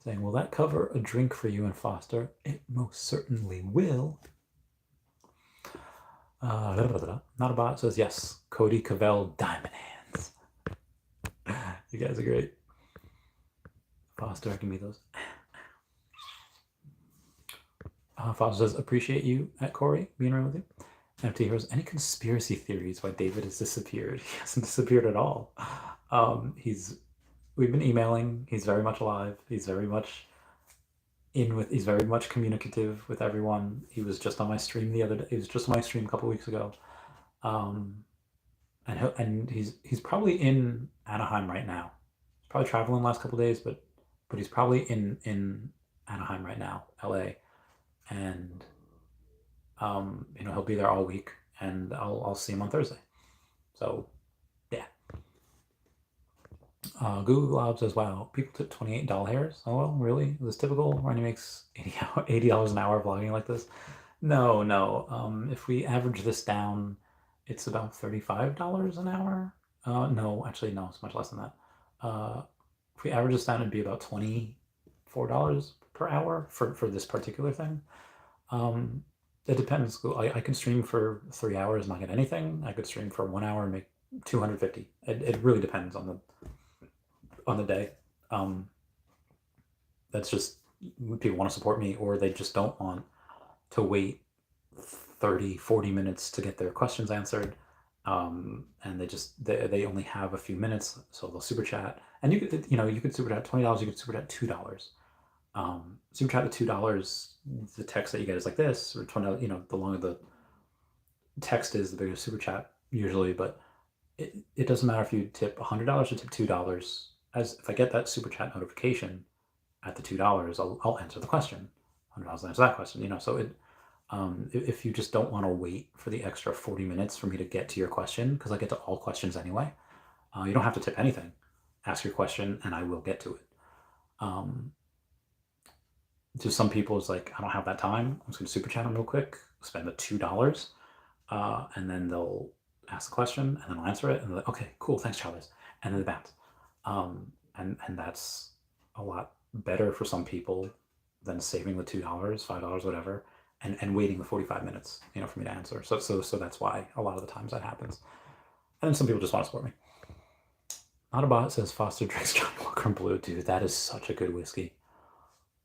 Saying, will that cover a drink for you and Foster? It most certainly will. Not a bot says, yes, Cody Cavell, diamond hands. You guys are great. Foster, give me those. Foster says, appreciate you at Corey being real with you. NFT Heroes, any conspiracy theories why David has disappeared? He hasn't disappeared at all. We've been emailing. He's very much alive. He's very much he's very much communicative with everyone. He was just on my stream the other day. He was just on my stream a couple weeks ago. And he's probably in Anaheim right now. He's probably traveling the last couple days, but he's probably in Anaheim right now, LA. And he'll be there all week, and I'll see him on Thursday. So yeah. Google Glob says, wow, people took $28 hairs. Oh, well, really? Is this typical? Randy makes $80 an hour vlogging like this? No. If we average this down, it's about $35 an hour. No, actually, no, it's much less than that. If we average this down, it'd be about $24 per hour for this particular thing. It depends. I could stream for 3 hours and not get anything. I could stream for 1 hour and make 250. It really depends on the day. That's just people want to support me, or they just don't want to wait 30, 40 minutes to get their questions answered. And they only have a few minutes, so they'll super chat. And you could super chat $20, you could super chat $2. Super chat at $2, the text that you get is like this, or $20. The longer the text is, the bigger super chat usually. But it doesn't matter if you tip $100 or tip $2. As if I get that super chat notification at the $2, I'll answer the question. $100 I'll answer that question. So if you just don't want to wait for the extra 40 minutes for me to get to your question, because I get to all questions anyway, you don't have to tip anything. Ask your question and I will get to it. To some people, it's like, I don't have that time. I'm just going to super chat them real quick, spend the $2, and then they'll ask the question, and then I'll answer it, and they're like, okay, cool, thanks, Chavez, and then they bounce. And that's a lot better for some people than saving the $2, $5, whatever, and waiting the 45 minutes, for me to answer. So that's why a lot of the times that happens. And then some people just want to support me. Not a bot says Foster drinks Johnny Walker and Blue. Dude, that is such a good whiskey.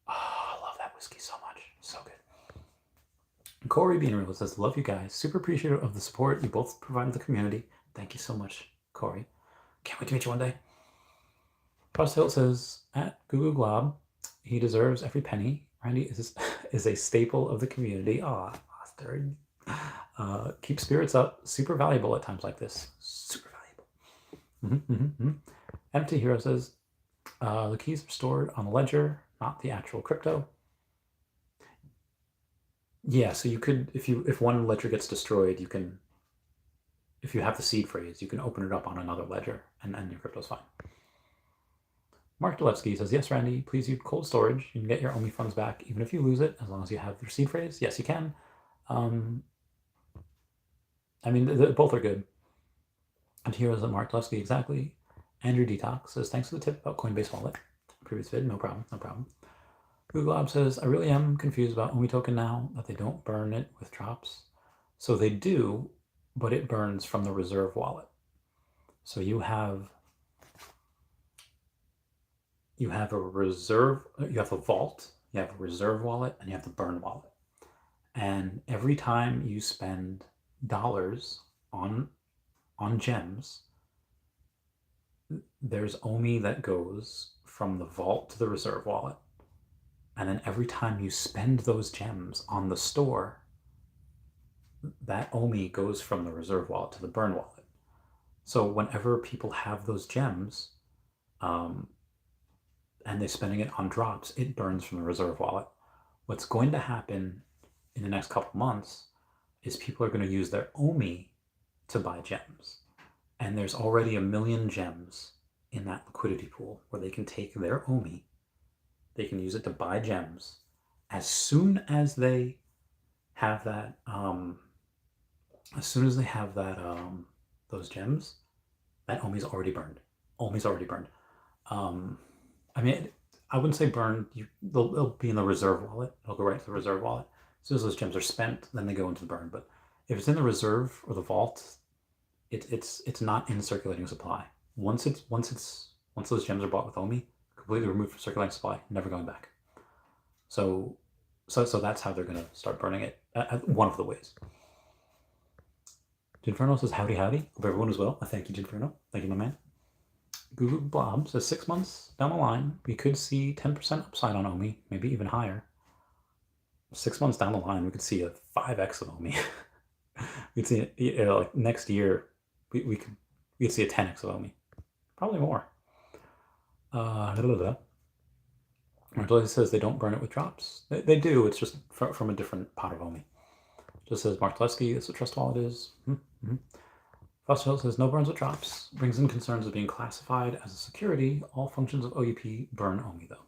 Oh, I love that whiskey so much. So good. Corey Bean Real says, love you guys. Super appreciative of the support you both provided the community. Thank you so much, Corey. Can't wait to meet you one day. Frost Hill says, at Goo Glob, he deserves every penny. Randy is a staple of the community. Aw, Foster. Keep spirits up. Super valuable at times like this. Super valuable. Empty Hero says, the keys are stored on the ledger, not the actual crypto. Yeah, so you could, if one ledger gets destroyed, you can, if you have the seed phrase, you can open it up on another ledger, and your crypto's fine. Mark Dolevsky says, yes, Randy, please use cold storage. You can get your OMI funds back even if you lose it, as long as you have your seed phrase. Yes, you can. I mean, both are good. And heroes at Mark Dolevsky, exactly. Andrew Detox says, thanks for the tip about Coinbase Wallet. Previous vid, no problem. Google Lab says, I really am confused about OMI token now, that they don't burn it with drops. So they do, but it burns from the reserve wallet. So you have a reserve, you have a vault, you have a reserve wallet, and you have the burn wallet. And every time you spend dollars on gems, there's OMI that goes from the vault to the reserve wallet. And then every time you spend those gems on the store, that OMI goes from the reserve wallet to the burn wallet. So whenever people have those gems, and they're spending it on drops, it burns from the reserve wallet. What's going to happen in the next couple months is people are going to use their OMI to buy gems. And there's already 1 million gems in that liquidity pool where they can take their OMI, they can use it to buy gems. As soon as they have that, those gems, that OMI's already burned. I mean, I wouldn't say burned. They'll be in the reserve wallet. It'll go right to the reserve wallet. As soon as those gems are spent, then they go into the burn. But if it's in the reserve or the vault, it's not in circulating supply. Once those gems are bought with OMI, completely removed from circulating supply, never going back. So that's how they're going to start burning it. One of the ways. Ginferno says, howdy. Hope everyone is well. Thank you, Ginferno. Thank you, my man. Google Blob says 6 months down the line, we could see 10% upside on OMI, maybe even higher. 6 months down the line, we could see a 5x of OMI. We'd see like next year, we'd see a 10x of OMI, probably more. Martelli says they don't burn it with drops. They do. It's just from a different pot of OMI. Just says Mark Tlesky, that's what Trust Wallet is. Foster Hill says no burns with drops. Brings in concerns of being classified as a security. All functions of OUP burn OMI though.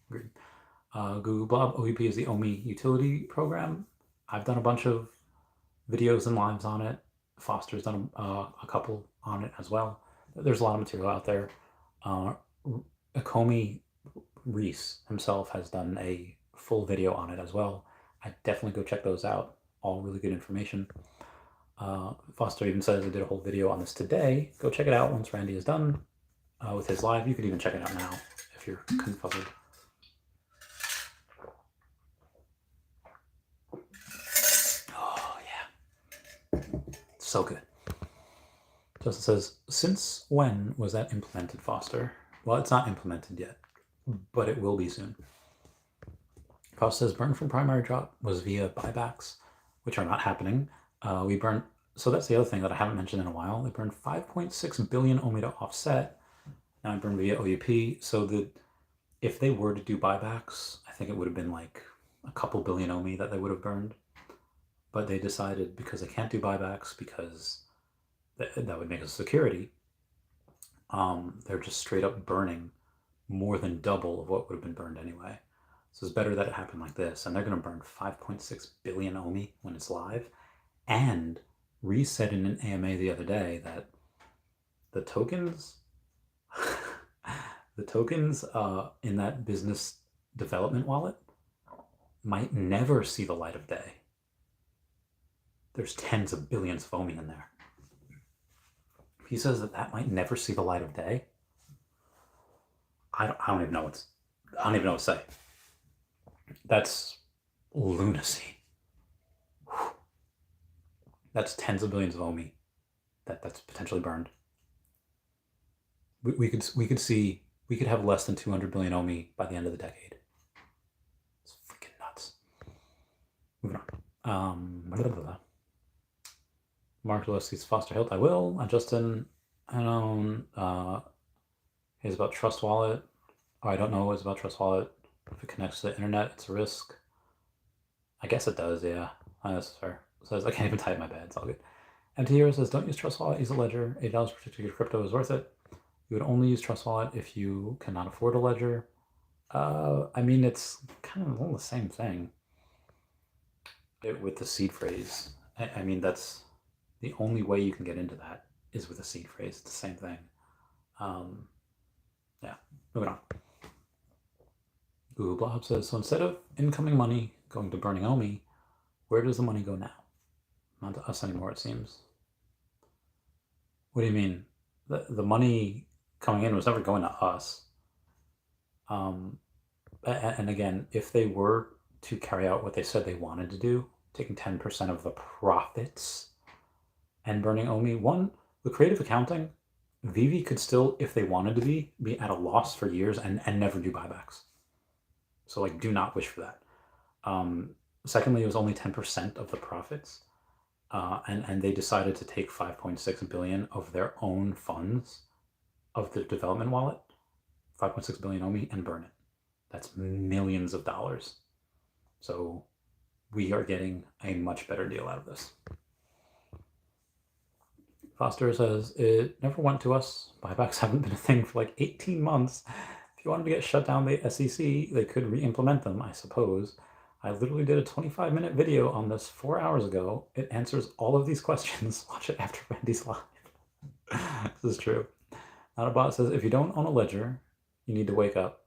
Agreed. Google Blob, OUP is the OMI utility program. I've done a bunch of videos and lives on it. Foster's done a couple on it as well. There's a lot of material out there. Akomi Reese himself has done a full video on it as well, I definitely go check those out. All really good information. Foster even says I did a whole video on this today. Go check it out once Randy is done with his live. You could even check it out now if you're confuzzled. Oh, yeah. So good. Justin says, since when was that implemented, Foster? Well, it's not implemented yet, but it will be soon. Foster says, burn from primary drop was via buybacks, which are not happening. We burned, so that's the other thing that I haven't mentioned in a while. They burned 5.6 billion OMI to offset. Now I burned via OUP. So if they were to do buybacks, I think it would have been like a couple billion OMI that they would have burned. But they decided because they can't do buybacks because that would make us security, they're just straight up burning more than double of what would have been burned anyway. So it's better that it happened like this. And they're going to burn 5.6 billion OMI when it's live. And reset in an AMA the other day that the tokens, in that business development wallet might never see the light of day. There's tens of billions of OMI in there. He says that might never see the light of day. I don't even know what to say. That's lunacy. Whew. That's tens of billions of OMI that's potentially burned. We could have less than 200 billion OMI by the end of the decade. It's freaking nuts. Moving on. Mark Lewinsky's Foster Hilt. I will. Justin, I don't know. It's about Trust Wallet. Oh, I don't know what's about Trust Wallet. If it connects to the internet, it's a risk. I guess it does, yeah. That's fair. It says I can't even type my bad. It's all good. Empty Hero says don't use Trust Wallet. Use a ledger. $8 per ticket of crypto is worth it. You would only use Trust Wallet if you cannot afford a ledger. I mean, it's kind of all the same thing. With the seed phrase, I mean, that's the only way you can get into that is with a seed phrase. It's the same thing. Yeah, moving on. Google Blob says, so instead of incoming money going to burning OMI, where does the money go now? Not to us anymore, it seems. What do you mean? The money coming in was never going to us. And again, if they were to carry out what they said they wanted to do, taking 10% of the profits and burning OMI, one, the creative accounting, Veve could still, if they wanted to be at a loss for years and never do buybacks. So like, do not wish for that. Secondly, it was only 10% of the profits. And they decided to take 5.6 billion of their own funds of the development wallet, 5.6 billion OMI, and burn it. That's millions of dollars. So we are getting a much better deal out of this. Foster says, it never went to us. Buybacks haven't been a thing for like 18 months. If you wanted to get shut down by SEC, they could re-implement them, I suppose. I literally did a 25-minute video on this 4 hours ago. It answers all of these questions. Watch it after Wendy's live. This is true. Not says, if you don't own a ledger, you need to wake up.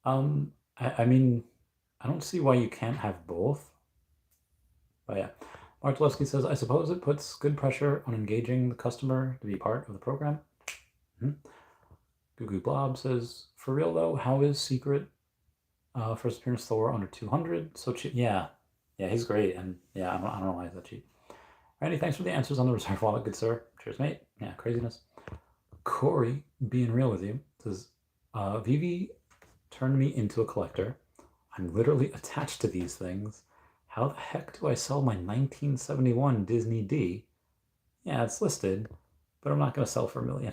I mean, I don't see why you can't have both. But yeah. Mark Tulesky says, I suppose it puts good pressure on engaging the customer to be part of the program. Goo Blob says, for real though, how is Secret first appearance Thor under 200? So cheap. Yeah, he's great. And yeah, I don't know why he's that cheap. Randy, thanks for the answers on the reserve wallet, good sir. Cheers, mate. Yeah, craziness. Corey, being real with you, says, Veve turned me into a collector. I'm literally attached to these things. How the heck do I sell my 1971 Disney D? Yeah, it's listed, but I'm not going to sell for $1 million.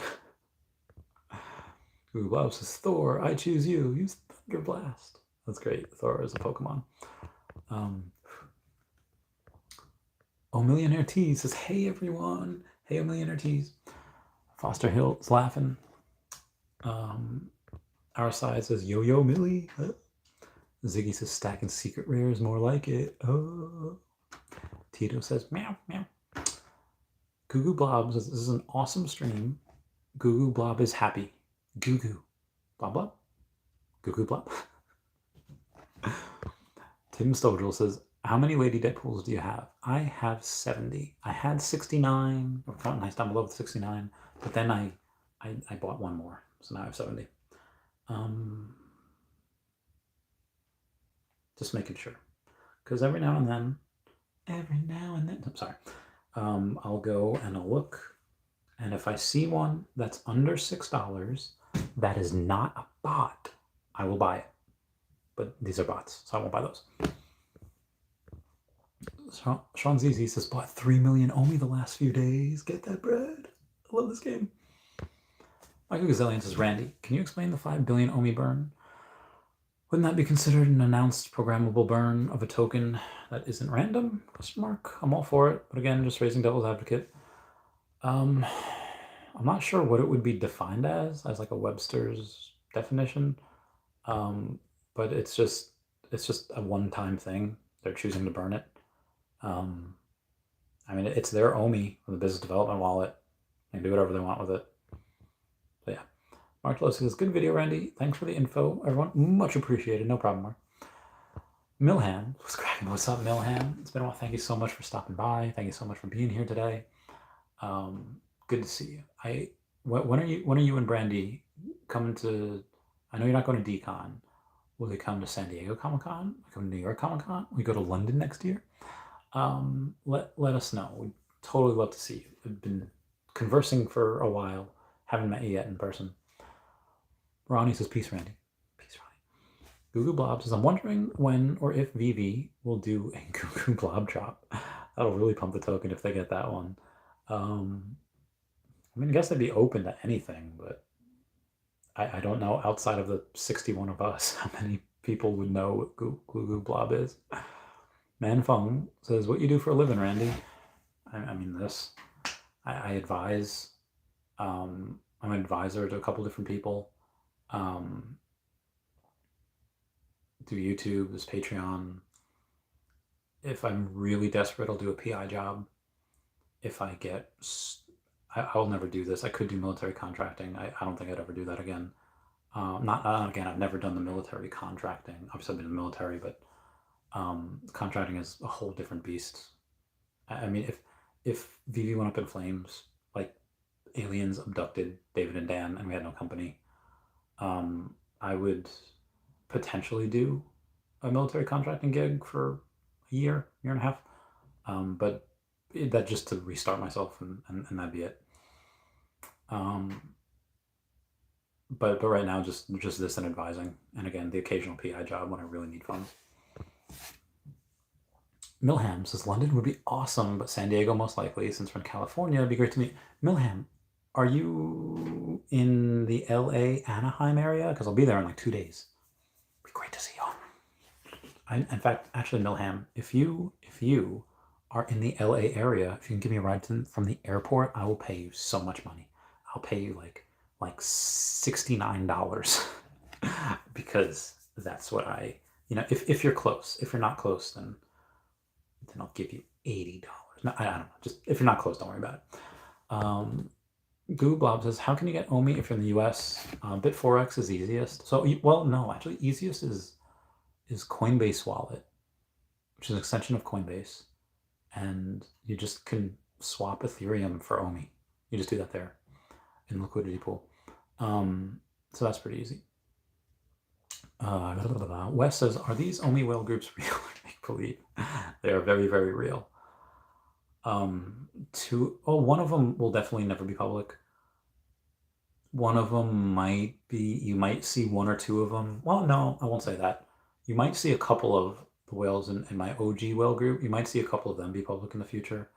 Ooh, wow, says Thor, I choose you. Use Thunder Blast. That's great. Thor is a Pokemon. Millionaire Tease says, hey everyone. Hey, Millionaire Tease. Foster Hill's laughing. Our side says, yo, Millie. Ziggy says, stacking secret rares, more like it. Oh. Tito says, meow, meow. Goo Blob says, this is an awesome stream. Goo Blob is happy. Goo. Blob Blob? Goo Blob? Tim Stovall says, How many Lady Deadpools do you have? I have 70. I had 69, or front nice down below with 69, but then I bought one more, so now I have 70. Just making sure, because every now and then, I'm sorry, I'll go and I'll look, and if I see one that's under $6, that is not a bot, I will buy it. But these are bots, so I won't buy those. Sean ZZ says, bought 3 million OMI the last few days. Get that bread. I love this game. Michael Gazillion says, Randy, can you explain the 5 billion OMI burn? Wouldn't that be considered an announced programmable burn of a token that isn't random? Question mark. I'm all for it, but again, just raising devil's advocate. I'm not sure what it would be defined as like a Webster's definition. But it's just a one-time thing. They're choosing to burn it. I mean, it's their OMI, the business development wallet. They can do whatever they want with it. So yeah. Mark Lowe says, good video, Randy. Thanks for the info, everyone. Much appreciated. No problem, Mark. Milham was cracking. What's up, Milham? It's been a while. Thank you so much for stopping by. Thank you so much for being here today. Good to see you. When are you and Brandy coming to? I know you're not going to DCon. Will they come to San Diego Comic-Con? Come to New York Comic-Con? We go to London next year? Let us know. We'd totally love to see you. We've been conversing for a while. Haven't met you yet in person. Ronnie says, peace, Randy. Peace, Ronnie. Goo Goo Blob says, I'm wondering when or if Veve will do a Goo Goo Blob drop. That'll really pump the token if they get that one. I mean, I guess they'd be open to anything, but I don't know outside of the 61 of us how many people would know what Goo Goo Blob is. Manfeng says, what you do for a living, Randy? I mean, this. I advise. I'm an advisor to a couple different people. Do YouTube, this Patreon. If I'm really desperate, I'll do a PI job. If I get... I'll never do this. I could do military contracting. I don't think I'd ever do that again. Again, I've never done the military contracting. Obviously, I've been in the military, but contracting is a whole different beast. I mean, if Veve went up in flames, like aliens abducted David and Dan, and we had no company, I would potentially do a military contracting gig for a year and a half. But that just to restart myself, and that'd be it. But right now, just this and advising, and again, the occasional PI job when I really need funds. Milham says, London would be awesome, but San Diego most likely, since we're in California. It'd be great to meet. Milham, are you in the LA Anaheim area? Because I'll be there in like 2 days. It'd be great to see you. In fact, actually, Milham, if you are in the LA area, if you can give me a ride from the airport, I will pay you so much money. I'll pay you like $69 because that's what if you're close. If you're not close, then I'll give you $80. No, I don't know. Just if you're not close, don't worry about it. Goo Blob says, how can you get OMI if you're in the US? Bit4x is easiest. So, well, no, actually, easiest is Coinbase Wallet, which is an extension of Coinbase. And you just can swap Ethereum for OMI. You just do that there in liquidity pool. So that's pretty easy. Wes says, are these OMI whale groups real or make-believe? They are very, very real. One of them will definitely never be public. One of them might be, you might see one or two of them. Well, no, I won't say that. You might see a couple of the whales in my OG whale group. You might see a couple of them be public in the future.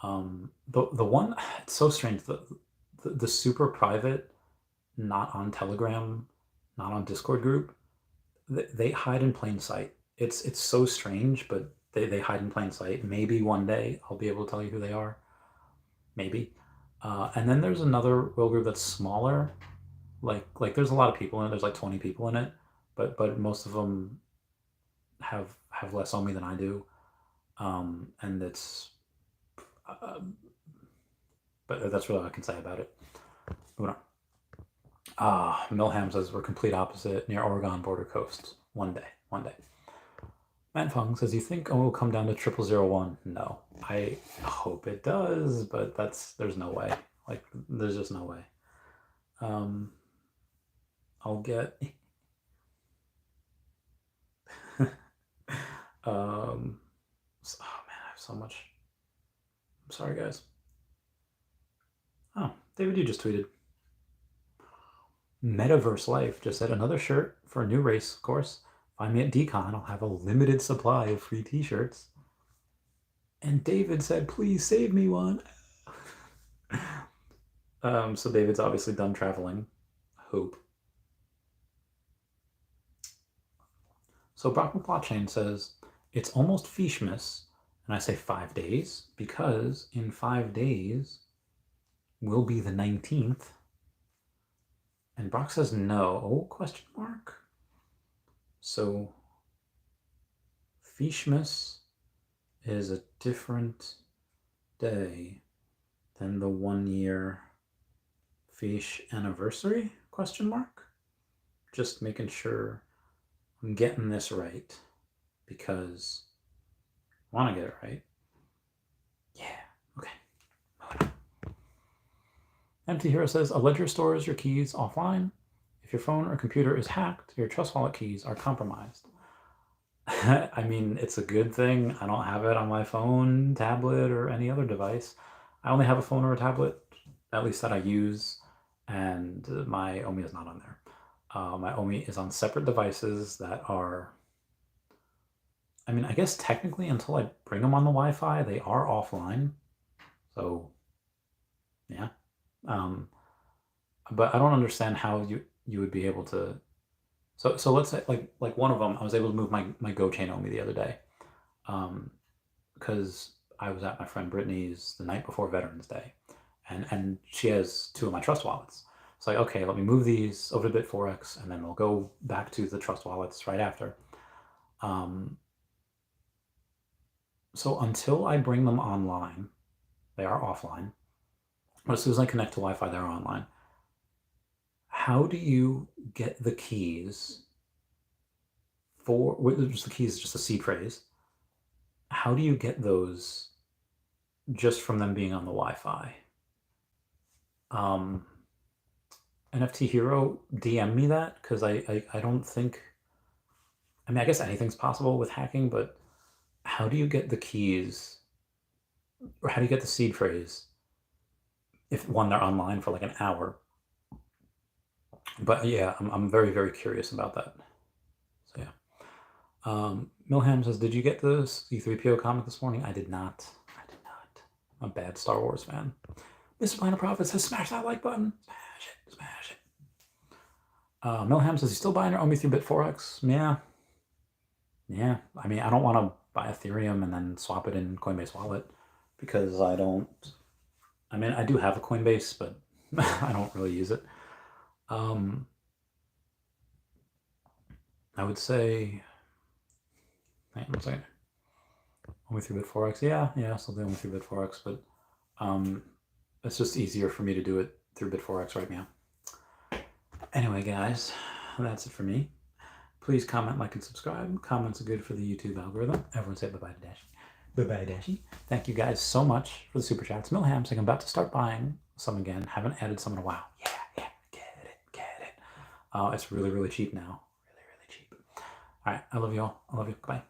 The one, it's so strange, the super private, not on Telegram, not on Discord group, they hide in plain sight. It's so strange, but they hide in plain sight. Maybe one day I'll be able to tell you who they are. Maybe. And then there's another whale group that's smaller. Like there's a lot of people in it. There's like 20 people in it, but most of them have less OMI than I do. And it's but that's really all I can say about it. Moving on. Milham says we're complete opposite near Oregon border coasts. One day. Matt Fung says, you think OMI will come down to 0001? No. I hope it does, but there's no way. Like, there's just no way. I'll get... oh man, I have so much. I'm sorry, guys. Oh, David, you just tweeted. Metaverse Life just said, another shirt for a new race course. Find me at Decon. I'll have a limited supply of free t-shirts. And David said, please save me one. So David's obviously done traveling. Hope. So Brock McClotchain says, it's almost Feeshmas, and I say 5 days, because in 5 days will be the 19th. And Brock says no, question mark. So Feeshmas is a different day than the 1 year Feesh anniversary, question mark. Just making sure I'm getting this right, because I want to get it right. Yeah, okay. Moving on. Empty Hero says, a ledger stores your keys offline. If your phone or computer is hacked, your Trust Wallet keys are compromised. I mean, it's a good thing I don't have it on my phone, tablet, or any other device. I only have a phone or a tablet, at least that I use, and my OMI is not on there. My OMI is on separate devices that are... I mean, I guess technically until I bring them on the Wi-Fi, they are offline. So, yeah. But I don't understand how you would be able to... So let's say, like one of them, I was able to move my GoChain OMI the other day. Because I was at my friend Brittany's the night before Veterans Day. And she has 2 of my Trust Wallets. It's like, okay, let me move these over to Bit4X, and then we'll go back to the Trust Wallets right after. So until I bring them online, they are offline. But as soon as I connect to Wi-Fi, they're online. How do you get the keys for... just the keys, just the seed phrase. How do you get those just from them being on the Wi-Fi? NFT Hero, DM me that, because I don't think... I mean, I guess anything's possible with hacking, but how do you get the keys, or how do you get the seed phrase if, one, they're online for like an hour? But yeah, I'm very, very curious about that. So yeah. Milham says, did you get the C3PO comic this morning? I did not. I'm a bad Star Wars fan. Mr. Planet Prophet says, smash that like button. Smash it. Milham says, he's still buying your OMI through Bit4X? Yeah. I mean, I don't want to buy Ethereum and then swap it in Coinbase Wallet, because I don't... I mean, I do have a Coinbase, but I don't really use it. I would say... Hang on a second. OMI through Bit4X? Yeah, still doing OMI through Bit4X, but it's just easier for me to do it through Bit4X right now. Anyway, guys, that's it for me. Please comment, like, and subscribe. Comments are good for the YouTube algorithm. Everyone say bye-bye to Dashi. Bye-bye, Dashi. Thank you guys so much for the super chats. Milham saying, I'm about to start buying some again. Haven't added some in a while. Yeah, get it. It's really, really cheap now. Really, really cheap. All right, I love you all. I love you. Goodbye.